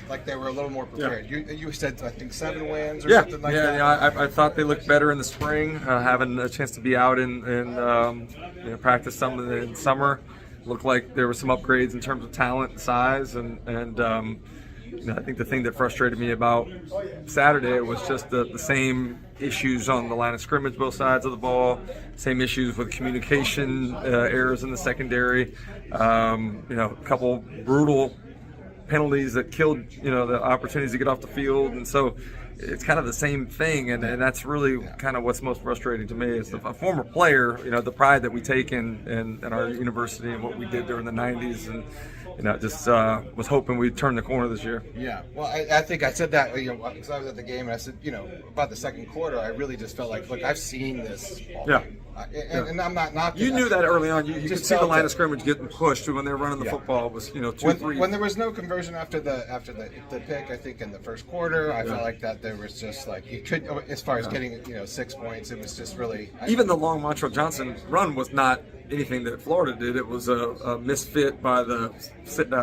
Speaker 1: like they were a little more prepared. Yeah. You said, I think, 7 wins or something like that.
Speaker 7: Yeah, I thought they looked better in the spring, having a chance to be out in practice some in the summer. Looked like there were some upgrades in terms of talent and size, and I think the thing that frustrated me about Saturday was just the same issues on the line of scrimmage, both sides of the ball, same issues with communication errors in the secondary, a couple brutal penalties that killed the opportunities to get off the field, and so it's kind of the same thing, and that's really kind of what's most frustrating to me is a former player, the pride that we take in our university and what we did during the 90s, and just was hoping we'd turn the corner this year.
Speaker 1: Yeah, well, I think I said that because I was at the game, and I said, about the second quarter, I really just felt like, look, I've seen this.
Speaker 7: Yeah.
Speaker 1: And I'm not knocking.
Speaker 7: You knew that early on. You could see the line of scrimmage getting pushed when they were running the football. It was 2-3.
Speaker 1: When there was no conversion after the pick, I think in the first quarter, I felt like that there was just like you could, as far as getting 6 points, it was just really.
Speaker 7: Even the long Montrell Johnson run was not anything that Florida did. It was a misfit by the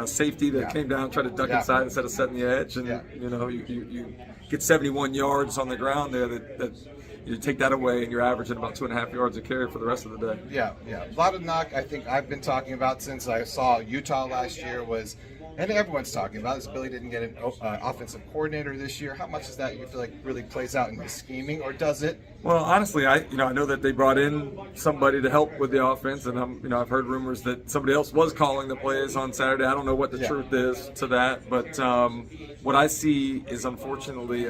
Speaker 7: safety that came down, tried to duck inside instead of setting the edge, and you get 71 yards on the ground there that you take that away and you're averaging about 2.5 yards a carry for the rest of the day.
Speaker 1: Yeah. A lot of knock I think I've been talking about since I saw Utah last year was, and everyone's talking about this, Billy didn't get an offensive coordinator this year. How much is that you feel like really plays out in the scheming, or does it?
Speaker 7: Well, honestly, I know that they brought in somebody to help with the offense, and I've heard rumors that somebody else was calling the plays on Saturday. I don't know what the truth is to that, but what I see is unfortunately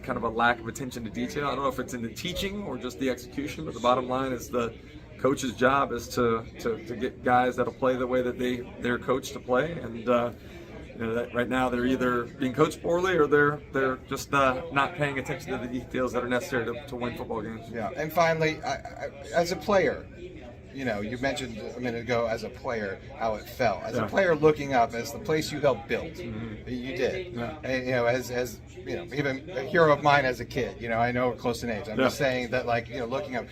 Speaker 7: kind of a lack of attention to detail. I don't know if it's in the teaching or just the execution, but the bottom line is the coach's job is to get guys that'll play the way that they're coached to play, and that right now they're either being coached poorly or they're just not paying attention to the details that are necessary to win football games.
Speaker 1: Yeah, and finally, I, as a player, you mentioned a minute ago as a player how it felt. As a player looking up as the place you helped build, you did. Yeah. And, as even a hero of mine as a kid, I know we're close in age. I'm just saying that, looking up,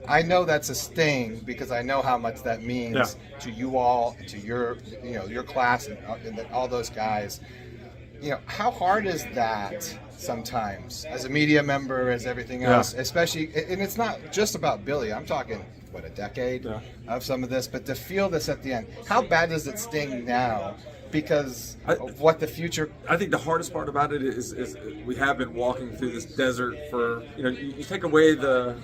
Speaker 1: I know that's a sting because I know how much that means to you all, to your, your class and all those guys. How hard is that sometimes as a media member, as everything else, especially, and it's not just about Billy. I'm talking, a decade of some of this, but to feel this at the end, how bad does it sting now? Because of what the future.
Speaker 7: I think the hardest part about it is we have been walking through this desert for, you take away the.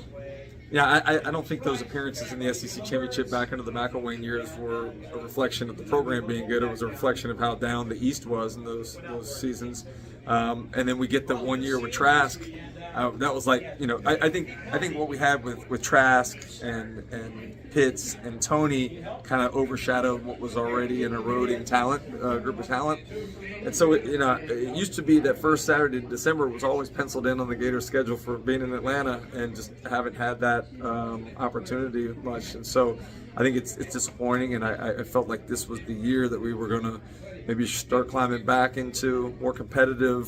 Speaker 7: Yeah, I don't think those appearances in the SEC Championship back under the McElwain years were a reflection of the program being good. It was a reflection of how down the East was in those seasons. And then we get the 1 year with Trask. that was like, I think what we had with Trask and Pitts and Tony kind of overshadowed what was already an eroding group of talent. And so it used to be that first Saturday in December was always penciled in on the Gators schedule for being in Atlanta, and just haven't had that opportunity much. And so I think it's disappointing, and I felt like this was the year that we were going to maybe start climbing back into more competitive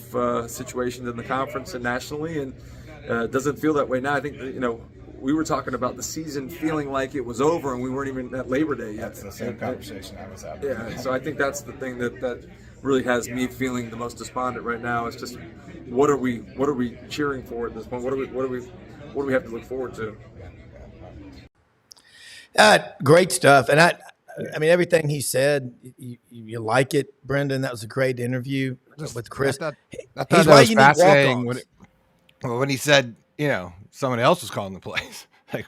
Speaker 7: situations in the conference and nationally, and it doesn't feel that way now. I think we were talking about the season feeling like it was over, and we weren't even at Labor Day yet.
Speaker 1: That's the same conversation I was having.
Speaker 7: Yeah, so I think that's the thing that really has me feeling the most despondent right now. It's just what are we cheering for at this point? What do we have to look forward to?
Speaker 2: Great stuff, and I mean everything he said. You like it, Brendan? That was a great interview with Chris.
Speaker 1: I thought that was fascinating when he said, someone else was calling the plays. Like,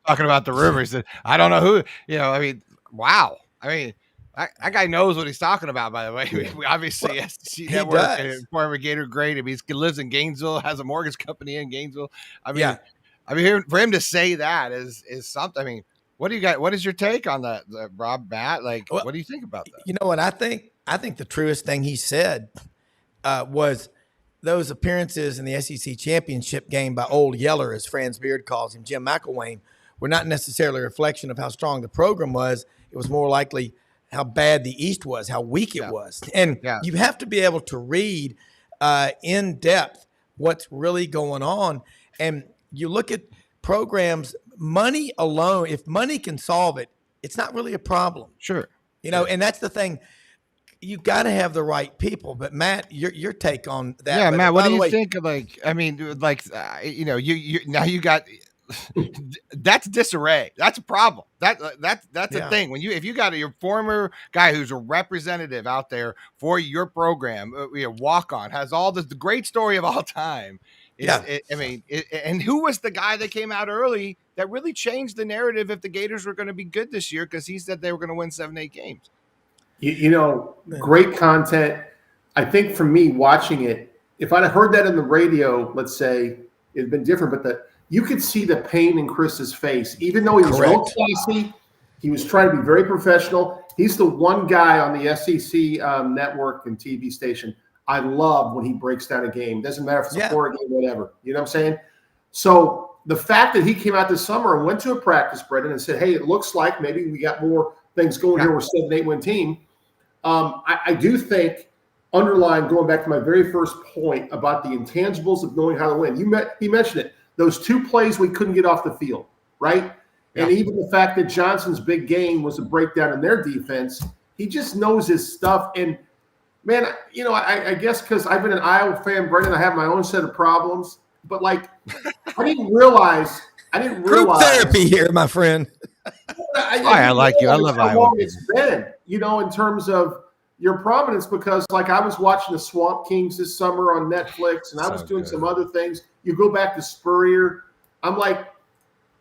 Speaker 1: talking about the rumors that I don't know who. I mean, wow. I mean, that guy knows what he's talking about. By the way, we obviously SEC Network and former Gator great. I mean, he lives in Gainesville, has a mortgage company in Gainesville. I mean, for him to say that is something. I mean, what do you got? What is your take on that, Rob, Matt? Like, what do you think about that?
Speaker 2: You know what I think? I think the truest thing he said was those appearances in the SEC championship game by Old Yeller, as Franz Beard calls him, Jim McElwain, were not necessarily a reflection of how strong the program was. It was more likely how bad the East was, how weak it was. And you have to be able to read in depth what's really going on. And you look at programs, money alone, if money can solve it, it's not really a problem.
Speaker 1: Sure.
Speaker 2: And that's the thing. You got to have the right people. But Matt, your take on that?
Speaker 1: Yeah, Matt, what do you think of you now you got that's disarray. That's a problem. That's a thing. When if you got your former guy who's a representative out there for your program, walk on, has all the great story of all time. And who was the guy that came out early that really changed the narrative if the Gators were going to be good this year? Because he said they were going to win 7-8 games.
Speaker 4: Great content. I think for me watching it, if I'd have heard that in the radio, let's say, it'd been different, but you could see the pain in Chris's face. Even though he was real classy, he was trying to be very professional. He's the one guy on the SEC network and TV station I love when he breaks down a game. Doesn't matter if it's a horror game, whatever. You know what I'm saying? So the fact that he came out this summer and went to a practice, Brendan, and said, hey, it looks like maybe we got more things going here. We're 7-8 win team. I do think, underlying, going back to my very first point about the intangibles of knowing how to win. He mentioned it. Those two plays we couldn't get off the field, right? Yeah. And even the fact that Johnson's big game was a breakdown in their defense. He just knows his stuff. And, man, I guess because I've been an Iowa fan, Brendan, I have my own set of problems. But, I didn't realize.
Speaker 2: Group therapy here, my friend.
Speaker 1: I like you. I love
Speaker 4: how
Speaker 1: Iowa.
Speaker 4: long it's been, in terms of your prominence, because I was watching the Swamp Kings this summer on Netflix, and I was doing some other things. You go back to Spurrier. I'm like,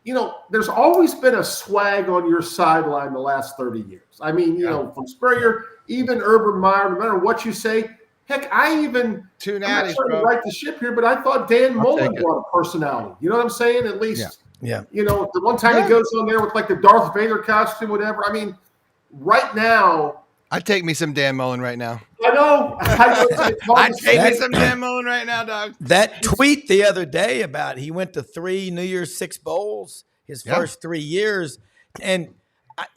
Speaker 4: there's always been a swag on your sideline the last 30 years. I mean, from Spurrier, even Urban Meyer, no matter what you say. Heck, I'm not trying to right the ship here, but I thought Dan Mullen brought a personality. You know what I'm saying? At least, the one time he goes on there with the Darth Vader costume, whatever. I mean, right now,
Speaker 1: I'd take me some Dan Mullen right now.
Speaker 4: I know.
Speaker 1: I'd take me some Dan Mullen right now, dog.
Speaker 2: That tweet the other day about he went to 3 New Year's 6 bowls his first 3 years. And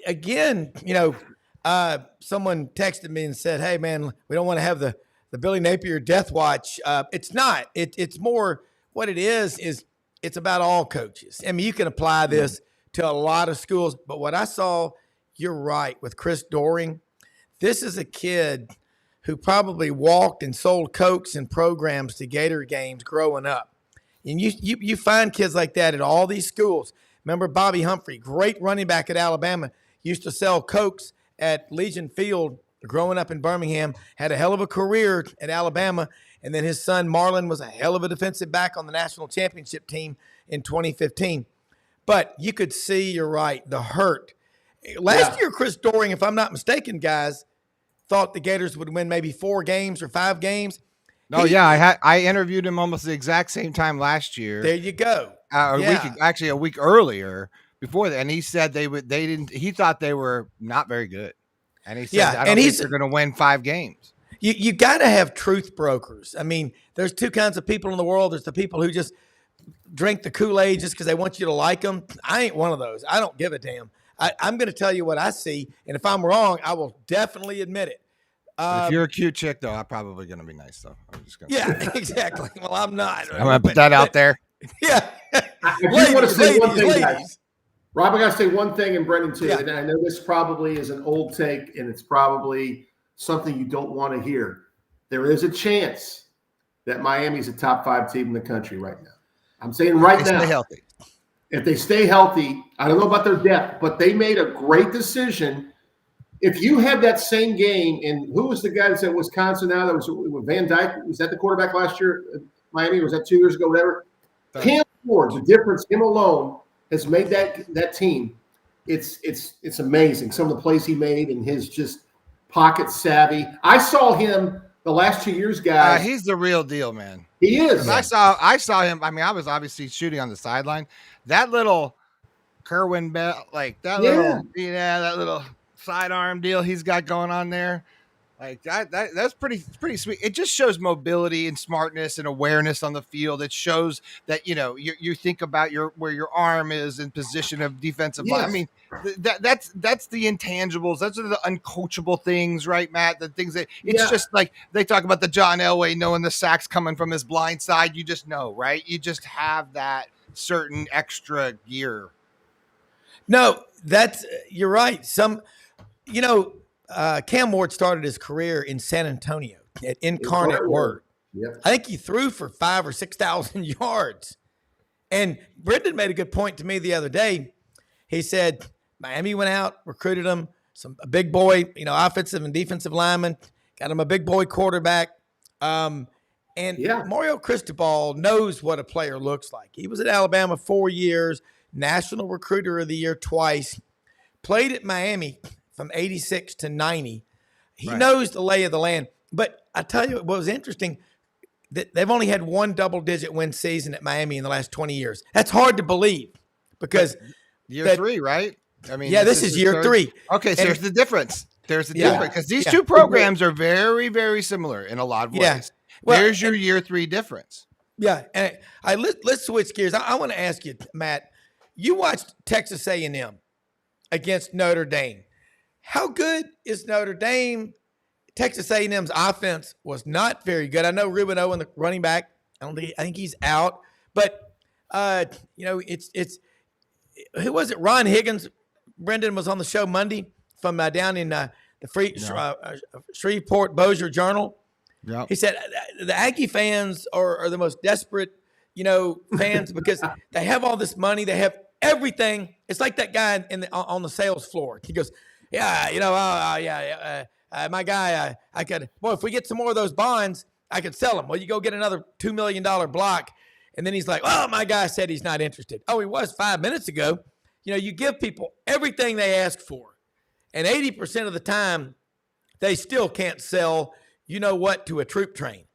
Speaker 2: again, someone texted me and said, hey, man, we don't want to have the Billy Napier death watch. It's not. It's more what it is it's about all coaches. I mean, you can apply this to a lot of schools. But what I saw, you're right, with Chris Doering, this is a kid who probably walked and sold Cokes and programs to Gator games growing up. And you find kids like that at all these schools. Remember Bobby Humphrey, great running back at Alabama, used to sell Cokes at Legion Field growing up in Birmingham, had a hell of a career at Alabama, and then his son Marlon was a hell of a defensive back on the national championship team in 2015. But you could see, you're right, the hurt. Last year, Chris Doering, if I'm not mistaken, guys, thought the Gators would win maybe 4 games or 5 games.
Speaker 1: No, yeah, I interviewed him almost the exact same time last year.
Speaker 2: There you go.
Speaker 1: A week earlier before that, and he said he thought they were not very good. And he said, I don't think they're going to win 5 games.
Speaker 2: You got to have truth brokers. I mean, there's 2 kinds of people in the world. There's the people who just drink the Kool-Aid just because they want you to like them. I ain't one of those. I don't give a damn. I'm going to tell you what I see, and if I'm wrong, I will definitely admit it.
Speaker 1: If you're a cute chick, though, I'm probably going to be nice, though. I'm just going
Speaker 2: to exactly. Well, I'm not.
Speaker 1: I'm going to put that out there.
Speaker 2: Yeah.
Speaker 4: I do want to say one thing, guys. Rob, I got to say one thing, and Brendan too. Yeah. And I know this probably is an old take, and it's probably something you don't want to hear. There is a chance that Miami's a top 5 team in the country right now. I'm saying right now.
Speaker 1: Stay healthy.
Speaker 4: If they stay healthy, I don't know about their depth, but they made a great decision. If you had that same game, and who was the guy that's at Wisconsin now? That was Van Dyke. Was that the quarterback last year at Miami? Was that 2 years ago, whatever? Cam Ward, the difference, him alone has made that team. It's amazing. Some of the plays he made and his just pocket savvy. I saw him the last 2 years, guys.
Speaker 1: He's the real deal, man.
Speaker 4: He is.
Speaker 1: I saw him. I mean, I was obviously shooting on the sideline. That little Kerwin Bell, like that little sidearm deal he's got going on there. Like that's pretty sweet. It just shows mobility and smartness and awareness on the field. It shows that you think about where your arm is in position of defensive line. I mean, that's the intangibles. Those are the uncoachable things, right, Matt? The things that it's just like they talk about the John Elway knowing the sack's coming from his blind side. You just know, right? You just have that certain extra gear.
Speaker 2: No, you're right. Cam Ward started his career in San Antonio at Incarnate Word.
Speaker 4: Yep.
Speaker 2: I think he threw for 5,000 or 6,000 yards. And Brendan made a good point to me the other day. He said Miami went out, recruited him, a big boy, offensive and defensive lineman, got him a big boy quarterback. Mario Cristobal knows what a player looks like. He was at Alabama 4 years, National Recruiter of the Year twice, played at Miami from 86 to 90. He knows the lay of the land. But I tell you what was interesting, that they've only had 1 double-digit win season at Miami in the last 20 years. That's hard to believe because
Speaker 1: year 3, right? I mean,
Speaker 2: this is year 3.
Speaker 1: Okay, so there's the difference. There's the difference because these 2 programs are very, very similar in a lot of ways.
Speaker 2: Yeah. Well,
Speaker 1: there's your year 3 difference.
Speaker 2: Yeah, and let's switch gears. I want to ask you, Matt. You watched Texas A&M against Notre Dame. How good is Notre Dame? Texas A&M's offense was not very good. I know Ruben Owen, the running back. I think he's out. But it's who was it? Ron Higgins. Brendan was on the show Monday from down in the Shreveport Bossier Journal.
Speaker 1: Yep.
Speaker 2: He said the Aggie fans are the most desperate, fans because they have all this money. They have everything. It's like that guy on the sales floor. He goes, my guy, I could, if we get some more of those bonds, I could sell them. Well, you go get another $2 million block. And then he's like, my guy said he's not interested. Oh, he was 5 minutes ago. You give people everything they ask for. And 80% of the time, they still can't sell, to a troop train.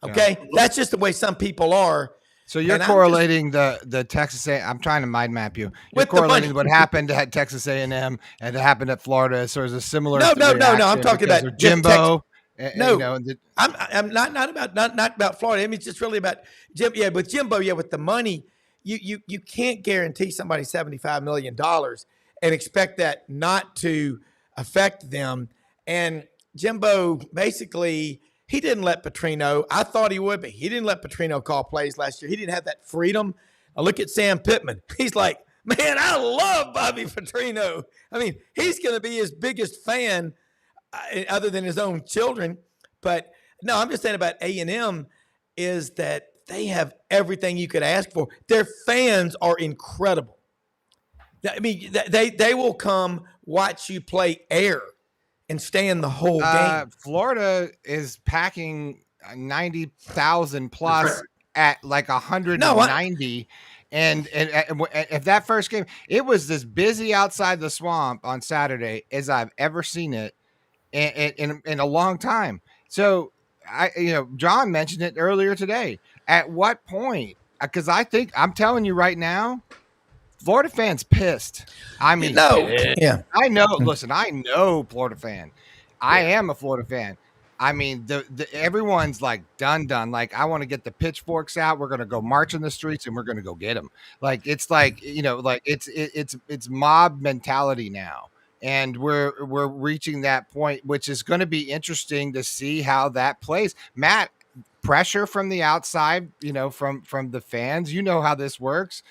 Speaker 2: Okay? Yeah. That's just the way some people are.
Speaker 1: So you're correlating the Texas A. I'm trying to mind map you. You're correlating what happened at Texas A&M and it happened at Florida. So there's a similar.
Speaker 2: No. I'm talking about
Speaker 1: Jimbo.
Speaker 2: I'm not about Florida. I mean, it's just really about Jim. Yeah, with Jimbo. Yeah, with the money, you can't guarantee somebody $75 million and expect that not to affect them. And Jimbo basically. He didn't let Petrino. I thought he would, but he didn't let Petrino call plays last year. He didn't have that freedom. Now look at Sam Pittman. He's like, man, I love Bobby Petrino. I mean, he's going to be his biggest fan other than his own children. But no, I'm just saying about A&M is that they have everything you could ask for. Their fans are incredible. I mean, they will come watch you play air and stay in the whole game.
Speaker 1: Florida is packing 90,000 plus at like 190. And if that first game, it was as busy outside the swamp on Saturday as I've ever seen it in a long time. So John mentioned it earlier today. At what point? Because I'm telling you right now, Florida fans pissed. I mean, pissed.
Speaker 2: Yeah.
Speaker 1: I know. Listen, I know Florida fan. I am a Florida fan. I mean, everyone's like done. Like, I want to get the pitchforks out. We're gonna go march in the streets and we're gonna go get them. Like, it's like like it's mob mentality now, and we're reaching that point, which is going to be interesting to see how that plays. Matt, pressure from the outside, from the fans. You know how this works.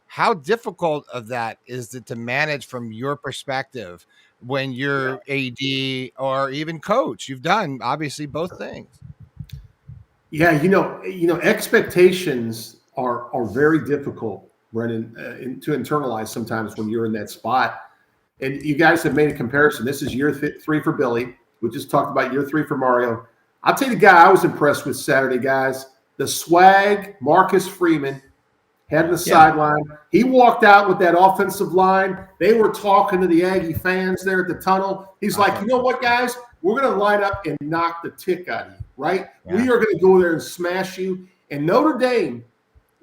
Speaker 1: How difficult of that is it to manage from your perspective when you're AD or even coach? You've done obviously both things.
Speaker 4: Yeah, expectations are very difficult, Brendan, to internalize sometimes when you're in that spot. And you guys have made a comparison. This is year 3 for Billy. We just talked about year 3 for Mario. I'll tell you the guy I was impressed with Saturday, guys. The swag, Marcus Freeman, had the sideline. He walked out with that offensive line. They were talking to the Aggie fans there at the tunnel. He's like, you know what, guys? We're going to line up and knock the tick out of you, right? Yeah. We are going to go there and smash you. And Notre Dame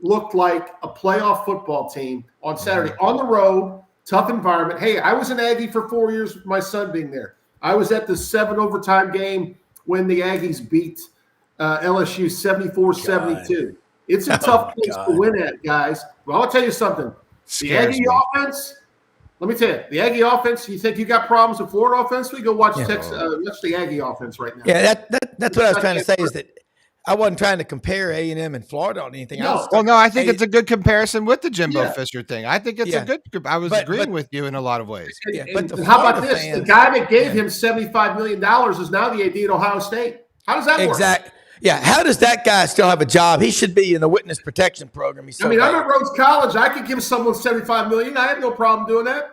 Speaker 4: looked like a playoff football team on Saturday on the road, tough environment. Hey, I was an Aggie for 4 years with my son being there. I was at the 7 overtime game when the Aggies beat LSU 74-72. It's a tough place to win at, guys. Well, I'll tell you something. The Aggie offense, let me tell you, the Aggie offense, you think you got problems with Florida offense? We go watch watch the Aggie offense right now.
Speaker 2: Yeah, that's what I was trying to say is that I wasn't trying to compare A&M and Florida on anything.
Speaker 1: No. I think it's a good comparison with the Jimbo Fisher thing. I think it's a good – I was agreeing with you in a lot of ways.
Speaker 4: But how about this? The guy that gave him $75 million is now the AD at Ohio State. How does that work?
Speaker 2: Exactly. Yeah, how does that guy still have a job? He should be in the witness protection program.
Speaker 4: I'm at Rhodes College. I could give someone $75 million. I have no problem doing that.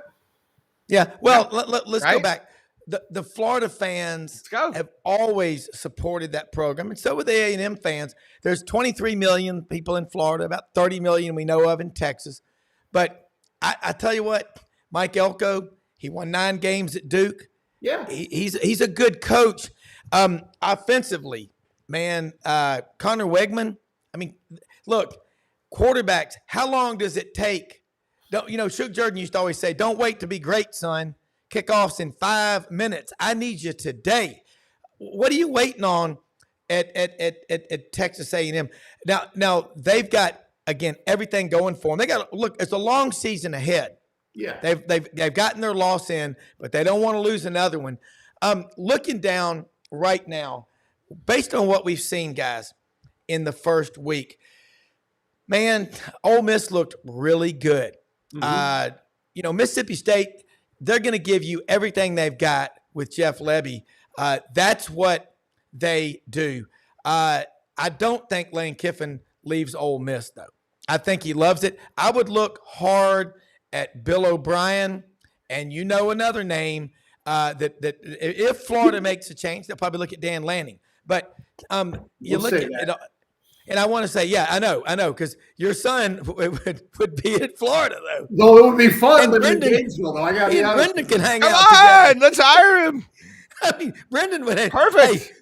Speaker 2: Yeah, well, let's go back. The Florida fans have always supported that program, and so with the A&M fans. There's 23 million people in Florida, about 30 million we know of in Texas. But I tell you what, Mike Elko, he won 9 games at Duke.
Speaker 4: Yeah,
Speaker 2: he's a good coach. Offensively, man, Connor Wegman. I mean, look, quarterbacks. How long does it take? Shook Jordan used to always say, "Don't wait to be great, son. Kickoffs in 5 minutes. I need you today." What are you waiting on at Texas A&M? Now they've got again everything going for them. They got look. It's a long season ahead.
Speaker 4: Yeah,
Speaker 2: they've gotten their loss in, but they don't want to lose another one. Looking down right now, based on what we've seen, guys, in the first week, man, Ole Miss looked really good. Mm-hmm. Mississippi State, they're going to give you everything they've got with Jeff Lebby. That's what they do. I don't think Lane Kiffin leaves Ole Miss, though. I think he loves it. I would look hard at Bill O'Brien, and another name that if Florida makes a change, they'll probably look at Dan Lanning. But you look at it, and I want to say, yeah, I know, because your son would be in Florida, though.
Speaker 4: No, it would be fun.
Speaker 2: And Brendan can hang out
Speaker 1: together. Let's hire him.
Speaker 2: I mean, Brendan would have
Speaker 1: perfect.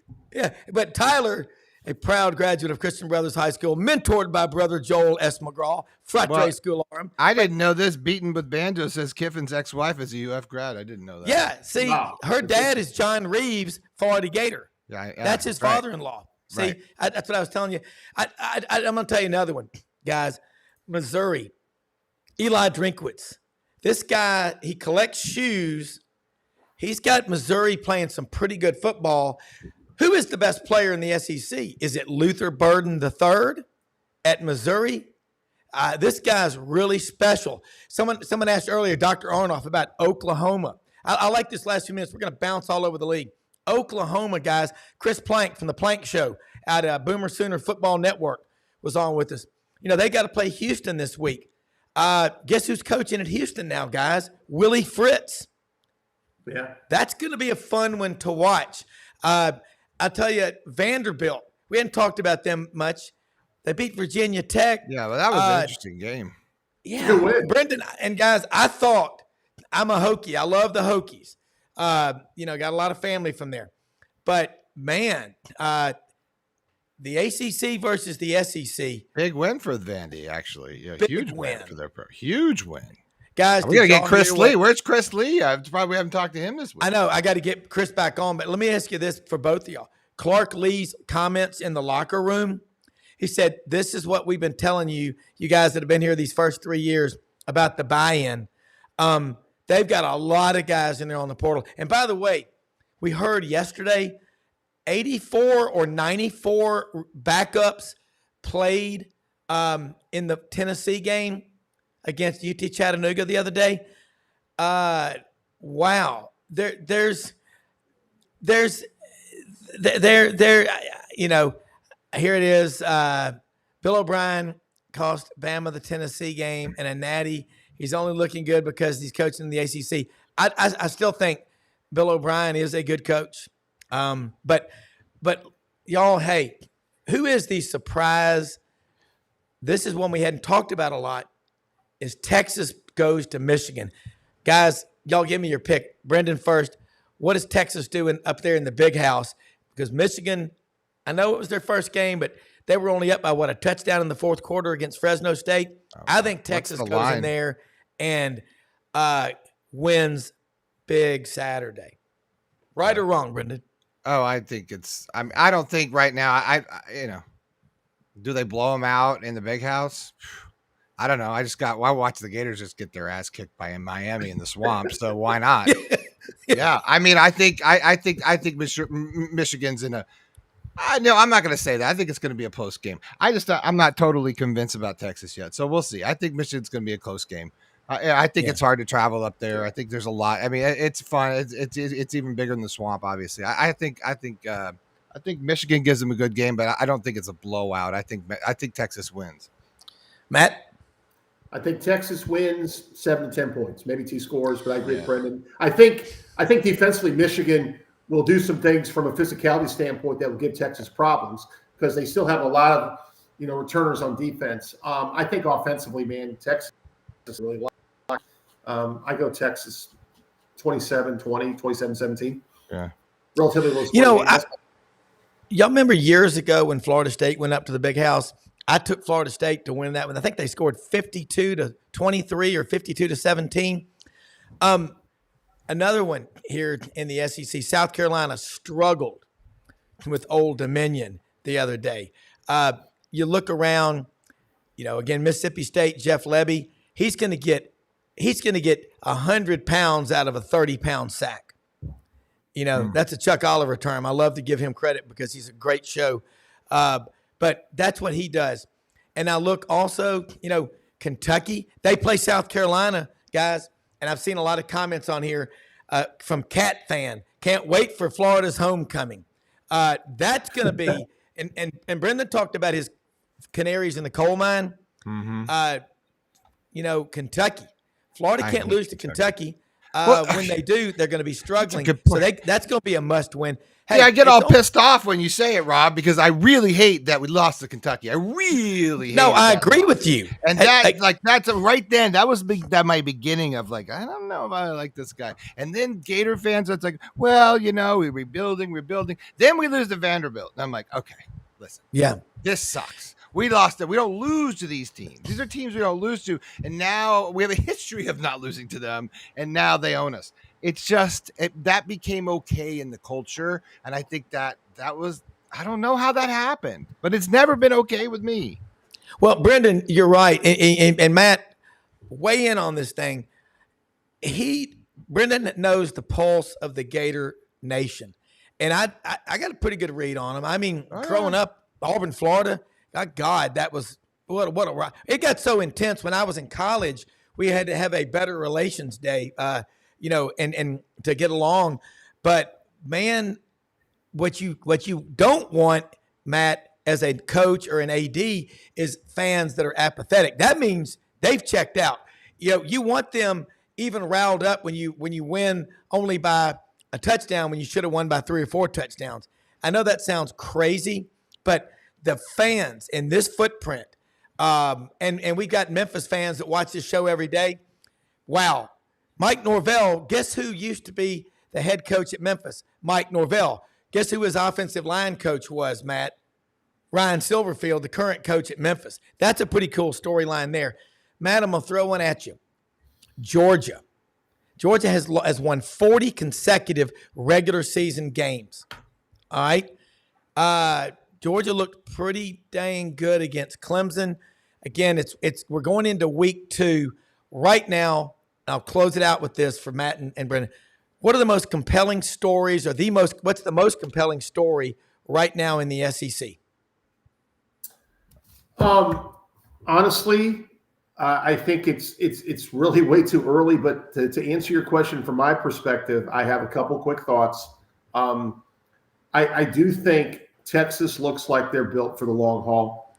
Speaker 2: But Tyler, a proud graduate of Christian Brothers High School, mentored by brother Joel S. McGraw, Fratre School Arm.
Speaker 1: I didn't know this. Beaten with Banjo says Kiffin's ex-wife is a UF grad. I didn't know that.
Speaker 2: Yeah, see, her dad is John Reeves, Florida Gator.
Speaker 1: Yeah,
Speaker 2: that's his father-in-law. See, that's what I was telling you. I'm going to tell you another one, guys. Missouri, Eli Drinkwitz. This guy, he collects shoes. He's got Missouri playing some pretty good football. Who is the best player in the SEC? Is it Luther Burden III at Missouri? This guy's really special. Someone asked earlier, Dr. Arnoff, about Oklahoma. I like this last few minutes. We're going to bounce all over the league. Oklahoma, guys. Chris Plank from the Plank Show out of Boomer Sooner Football Network was on with us. They got to play Houston this week. Guess who's coaching at Houston now, guys? Willie Fritz.
Speaker 4: Yeah.
Speaker 2: That's going to be a fun one to watch. I'll tell you, Vanderbilt, we hadn't talked about them much. They beat Virginia Tech.
Speaker 1: Yeah, well, that was an interesting game.
Speaker 2: Yeah, Brendan, and guys, I thought, I'm a Hokie. I love the Hokies. Got a lot of family from there. But man, the ACC versus the SEC.
Speaker 1: Big win for Vandy, actually. Yeah,
Speaker 2: Big
Speaker 1: huge win
Speaker 2: win.
Speaker 1: for their pro. Huge win.
Speaker 2: Guys,
Speaker 1: We got to
Speaker 2: did
Speaker 1: get
Speaker 2: y'all
Speaker 1: Chris
Speaker 2: hear
Speaker 1: Lee.
Speaker 2: what-
Speaker 1: Where's Chris Lee? I probably haven't talked to him this week.
Speaker 2: I know. I got to get Chris back on, but let me ask you this for both of y'all. Clark Lee's comments in the locker room, he said, this is what we've been telling you, you guys that have been here these first 3 years about the buy-in. They've got a lot of guys in there on the portal. And by the way, we heard yesterday 84 or 94 backups played in the Tennessee game against UT Chattanooga the other day. Wow. There's you know, here it is. Bill O'Brien cost Bama the Tennessee game and a natty. He's only looking good because he's coaching the ACC. I still think Bill O'Brien is a good coach. But y'all, hey, who is the surprise? This is one we hadn't talked about a lot, is Texas goes to Michigan. Guys, y'all give me your pick. Brendan first. What is Texas doing up there in the big house? Because Michigan, I know it was their first game, but they were only up by, a touchdown in the fourth quarter against Fresno State. I think Texas goes in there and wins big Saturday. Right or wrong, Brendan?
Speaker 1: Oh, I think it's. I don't think right now. I do they blow them out in the big house? I don't know. I watched the Gators just get their ass kicked by Miami in the swamp. So why not? Yeah. I mean, I think Michigan's in a. No, I'm not going to say that. I think it's going to be a close game. I'm not totally convinced about Texas yet. So we'll see. I think Michigan's going to be a close game. I think it's hard to travel up there. I think there's a lot. I mean, it's fun. It's even bigger than the swamp, obviously. I think Michigan gives them a good game, but I don't think it's a blowout. I think Texas wins.
Speaker 2: Matt?
Speaker 4: I think Texas wins 7 to 10 points, maybe 2 scores, but I agree with Brendan. I think defensively Michigan will do some things from a physicality standpoint that will give Texas problems because they still have a lot of returners on defense. I think offensively, man, Texas really like. I go Texas 27-20, 27-17.
Speaker 1: Yeah,
Speaker 4: relatively low scoring.
Speaker 2: Y'all remember years ago when Florida State went up to the big house? I took Florida State to win that one. I think they scored 52-23 or 52-17. Another one here in the SEC, South Carolina struggled with Old Dominion the other day. You look around, again, Mississippi State, Jeff Lebby, he's going to get 100 pounds out of a 30-pound sack. That's a Chuck Oliver term. I love to give him credit because he's a great show. But that's what he does. And I look also, Kentucky, they play South Carolina, guys. And I've seen a lot of comments on here from Cat Fan. Can't wait for Florida's homecoming. That's going to be, and Brendan talked about his canaries in the coal mine. Mm-hmm. Kentucky. Florida can't lose to Kentucky. When they do, they're going to be struggling. So that's going to be a must win. Hey,
Speaker 1: I get all pissed off when you say it, Rob, because I really hate that we lost to Kentucky. I really hate
Speaker 2: I agree with you.
Speaker 1: And that's right then. That was my beginning of I don't know if I like this guy. And then Gator fans, it's like, well, we're rebuilding. Then we lose to Vanderbilt. And I'm like, okay, listen.
Speaker 2: Yeah.
Speaker 1: This sucks. We lost it. We don't lose to these teams. These are teams we don't lose to. And now we have a history of not losing to them. And now they own us. It's just that became okay in the culture. And I think that was, I don't know how that happened, but it's never been okay with me.
Speaker 2: Well, Brendan, you're right. And Matt, weigh in on this thing. Brendan knows the pulse of the Gator Nation. And I got a pretty good read on him. I mean, growing up, Auburn, Florida, God, that was what a it got so intense when I was in college. We had to have a better relations day, and to get along. But man, what you don't want, Matt, as a coach or an AD, is fans that are apathetic. That means they've checked out. You want them even riled up when you win only by a touchdown when you should have won by 3 or 4 touchdowns. I know that sounds crazy, but the fans in this footprint, and we got Memphis fans that watch this show every day. Wow. Mike Norvell, guess who used to be the head coach at Memphis? Mike Norvell. Guess who his offensive line coach was, Matt? Ryan Silverfield, the current coach at Memphis. That's a pretty cool storyline there. Matt, I'm going to throw one at you. Georgia. Georgia has won 40 consecutive regular season games. All right. Georgia looked pretty dang good against Clemson. Again, we're going into week 2 right now. I'll close it out with this for Matt and Brendan. What are the most compelling stories, or what's the most compelling story right now in the SEC?
Speaker 4: Honestly, I think it's really way too early. But to answer your question from my perspective, I have a couple quick thoughts. I do think Texas looks like they're built for the long haul.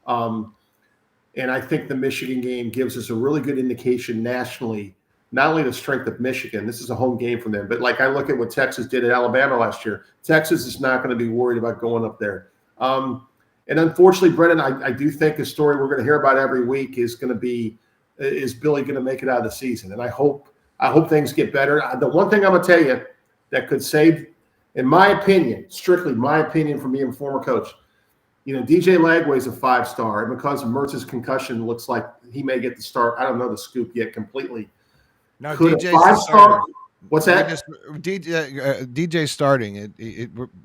Speaker 4: And I think the Michigan game gives us a really good indication nationally, not only the strength of Michigan, this is a home game for them, but like I look at what Texas did at Alabama last year. Texas is not going to be worried about going up there. And unfortunately, Brendan, I do think a story we're going to hear about every week is going to be, is Billy going to make it out of the season? And I hope things get better. The one thing I'm going to tell you that could save, in my opinion, strictly my opinion from being a former coach, DJ Lagway's a 5-star, and because of Mertz's concussion, looks like he may get the start. I don't know the scoop yet completely.
Speaker 1: No,
Speaker 4: Could
Speaker 1: DJ's
Speaker 4: a 5-star? What's that?
Speaker 1: DJ's starting.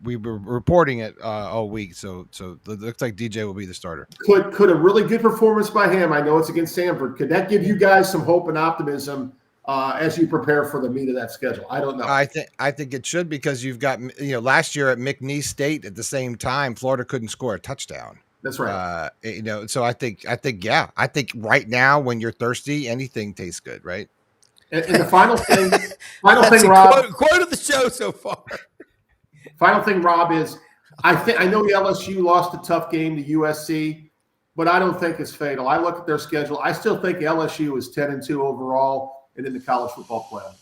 Speaker 1: We were reporting it all week, so it looks like DJ will be the starter.
Speaker 4: Could a really good performance by him? I know it's against Stanford. Could that give you guys some hope and optimism as you prepare for the meat of that schedule? I don't know.
Speaker 1: I think it should, because you've got last year at McNeese State at the same time, Florida couldn't score a touchdown.
Speaker 4: That's right.
Speaker 1: So I think right now when you're thirsty, anything tastes good, right?
Speaker 4: And the final thing, Rob.
Speaker 2: Quote of the show so far.
Speaker 4: Final thing, Rob, is I know the LSU lost a tough game to USC, but I don't think it's fatal. I look at their schedule. I still think LSU is 10-2 overall and in the college football playoff.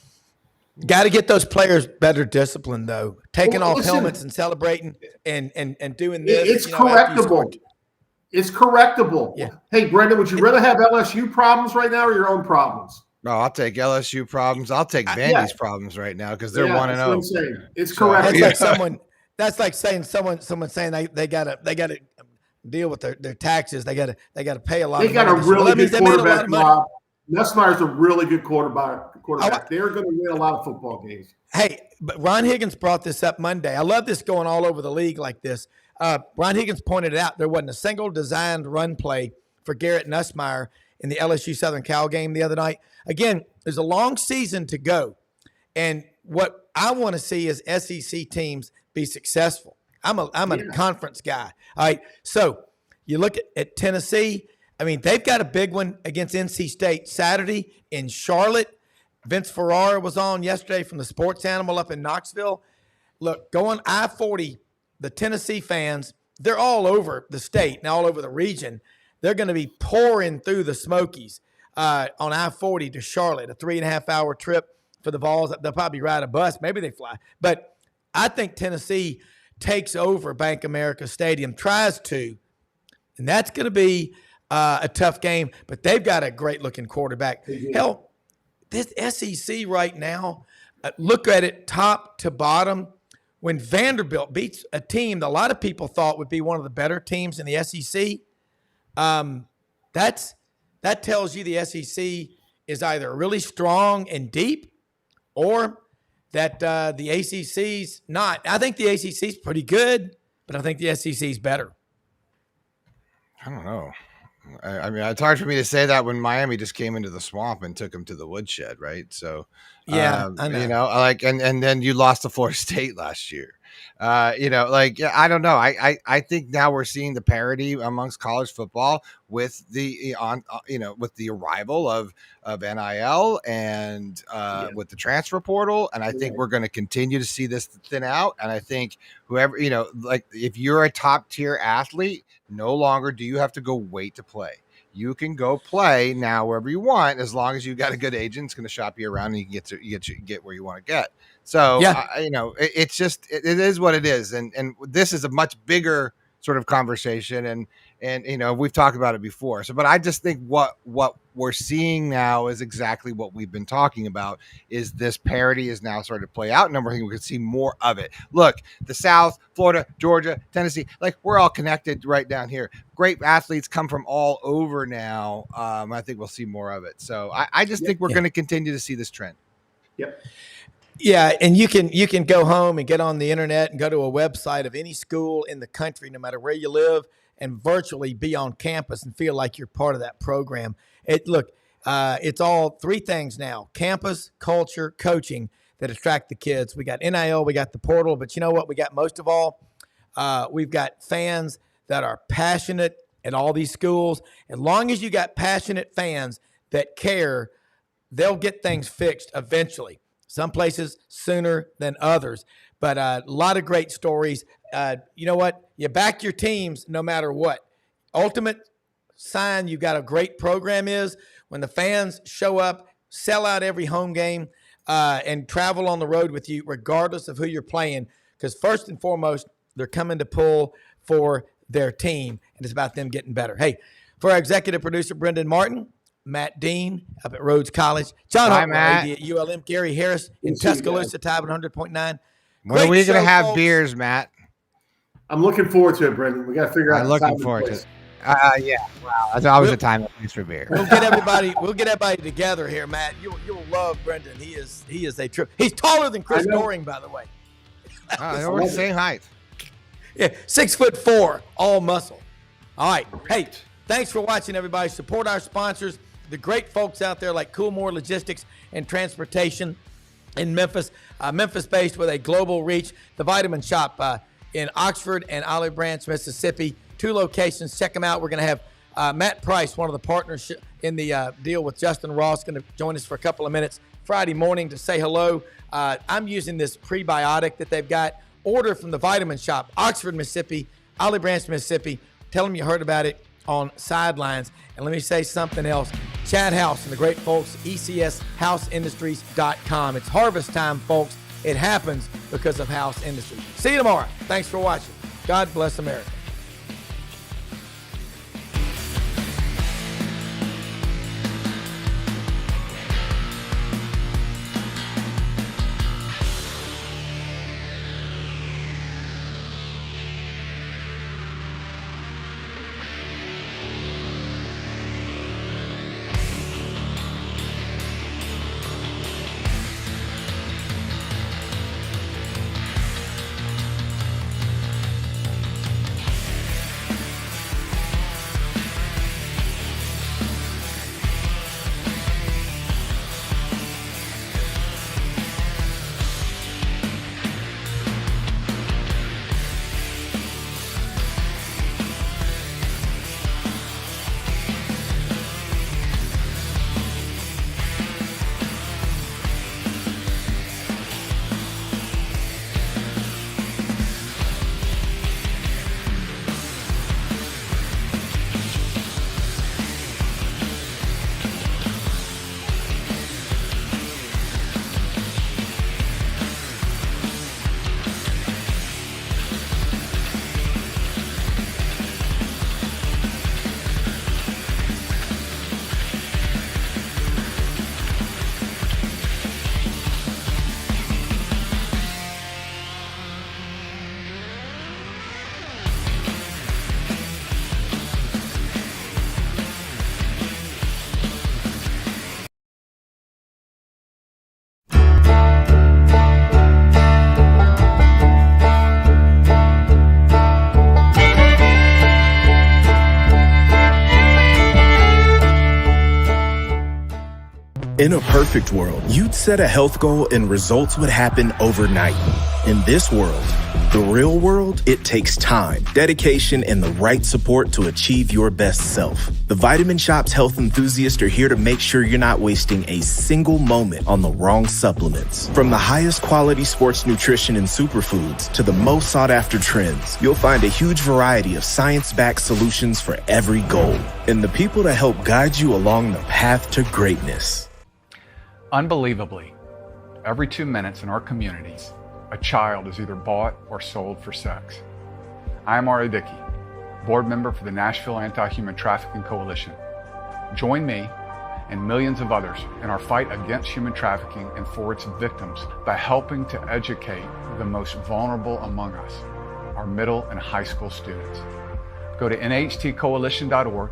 Speaker 2: Got to get those players better disciplined, though. Taking off helmets and celebrating and doing this.
Speaker 4: It's correctable. It's correctable. Yeah. Hey, Brendan, would you rather have LSU problems right now or your own problems?
Speaker 1: No, I'll take LSU problems. I'll take Vandy's problems right now because they're 1-0.
Speaker 4: It's correct.
Speaker 2: That's like saying someone saying they gotta deal with their taxes. They gotta pay a lot.
Speaker 4: They got a really good quarterback. Nussmeier's a really good quarterback. They're going to win a lot of football games.
Speaker 2: Hey, but Ron Higgins brought this up Monday. I love this going all over the league like this. Ron Higgins pointed it out. There wasn't a single designed run play for Garrett Nussmeier in the LSU Southern Cal game the other night. Again, there's a long season to go. And what I want to see is SEC teams be successful. I'm a conference guy. All right. So you look at Tennessee. I mean, they've got a big one against NC State Saturday in Charlotte. Vince Ferrara was on yesterday from the Sports Animal up in Knoxville. Look, going I-40, the Tennessee fans, they're all over the state and all over the region. They're going to be pouring through the Smokies on I-40 to Charlotte, a 3.5-hour trip for the Vols. They'll probably ride a bus. Maybe they fly. But I think Tennessee takes over Bank America Stadium, tries to, and that's going to be a tough game. But they've got a great-looking quarterback. Hell, this SEC right now, look at it top to bottom. When Vanderbilt beats a team that a lot of people thought would be one of the better teams in the SEC, that tells you the SEC is either really strong and deep or that the ACC's not. I think the ACC's pretty good, but I think the SEC's better.
Speaker 1: I don't know. I mean, it's hard for me to say that when Miami just came into the swamp and took them to the woodshed, right? So,
Speaker 2: yeah, I know.
Speaker 1: And then you lost to Florida State last year. I don't know. I think now we're seeing the parity amongst college football with the with the arrival of NIL and with the transfer portal, and I think we're going to continue to see this thin out. And I think whoever if you're a top tier athlete, no longer do you have to go wait to play. You can go play now wherever you want, as long as you've got a good agent. It's going to shop you around, and you can get where you want to get. So, it's just, it is what it is. And this is a much bigger sort of conversation. And we've talked about it before. So, but I just think what we're seeing now is exactly what we've been talking about. Is this parity is now starting to play out, and I think we could see more of it. Look, the South, Florida, Georgia, Tennessee, like we're all connected right down here. Great athletes come from all over now. I think we'll see more of it. So I just think we're going to continue to see this trend.
Speaker 4: Yep.
Speaker 2: Yeah, and you can go home and get on the internet and go to a website of any school in the country, no matter where you live, and virtually be on campus and feel like you're part of that program. It's all three things now: campus, culture, coaching that attract the kids. We got NIL, we got the portal, but you know what? We got most of all, we've got fans that are passionate at all these schools. As long as you got passionate fans that care, they'll get things fixed eventually. Some places sooner than others, but a lot of great stories. You know what? You back your teams no matter what. Ultimate sign you got a great program is when the fans show up, sell out every home game, and travel on the road with you regardless of who you're playing, because first and foremost, they're coming to pull for their team, and it's about them getting better. Hey, for our executive producer, Brendan Martin, Matt Dean up at Rhodes College, John Hartwell at ULM, Gary Harris in Tuscaloosa, Tybee 100.9.
Speaker 1: When are we going to have beers, Matt?
Speaker 4: I'm looking forward to it, Brendan. We got to figure out.
Speaker 1: I'm looking forward to it. Yeah, wow, that's always a time and place for beer.
Speaker 2: We'll get everybody together here, Matt. You'll love Brendan. He is a trip. He's taller than Chris Goring, by the way.
Speaker 1: We're the same height.
Speaker 2: Yeah, 6'4", all muscle. All right, hey, thanks for watching, everybody. Support our sponsors, the great folks out there like Coolmore Logistics and Transportation in Memphis, Memphis-based with a global reach. The Vitamin Shop in Oxford and Olive Branch, Mississippi. 2 locations. Check them out. We're going to have Matt Price, one of the partners in the deal with Justin Ross, going to join us for a couple of minutes Friday morning to say hello. I'm using this prebiotic that they've got. Order from the Vitamin Shop, Oxford, Mississippi, Olive Branch, Mississippi. Tell them you heard about it on Sidelines. And let me say something else. Chad House and the great folks, ECSHouseIndustries.com. It's harvest time, folks. It happens because of House Industries. See you tomorrow. Thanks for watching. God bless America.
Speaker 8: In a perfect world, you'd set a health goal and results would happen overnight. In this world, the real world, it takes time, dedication, and the right support to achieve your best self. The Vitamin Shop's health enthusiasts are here to make sure you're not wasting a single moment on the wrong supplements. From the highest quality sports nutrition and superfoods to the most sought after trends, you'll find a huge variety of science-backed solutions for every goal. And the people to help guide you along the path to greatness.
Speaker 9: Unbelievably, every 2 minutes in our communities, a child is either bought or sold for sex. I am R.A. Dickey, board member for the Nashville Anti-Human Trafficking Coalition. Join me and millions of others in our fight against human trafficking and for its victims by helping to educate the most vulnerable among us, our middle and high school students. Go to nhtcoalition.org,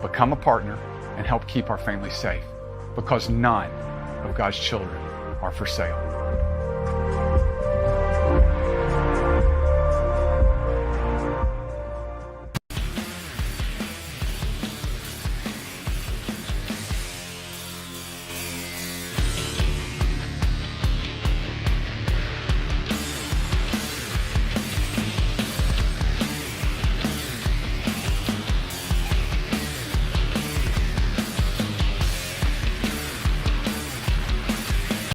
Speaker 9: become a partner, and help keep our families safe, because none of God's children are for sale.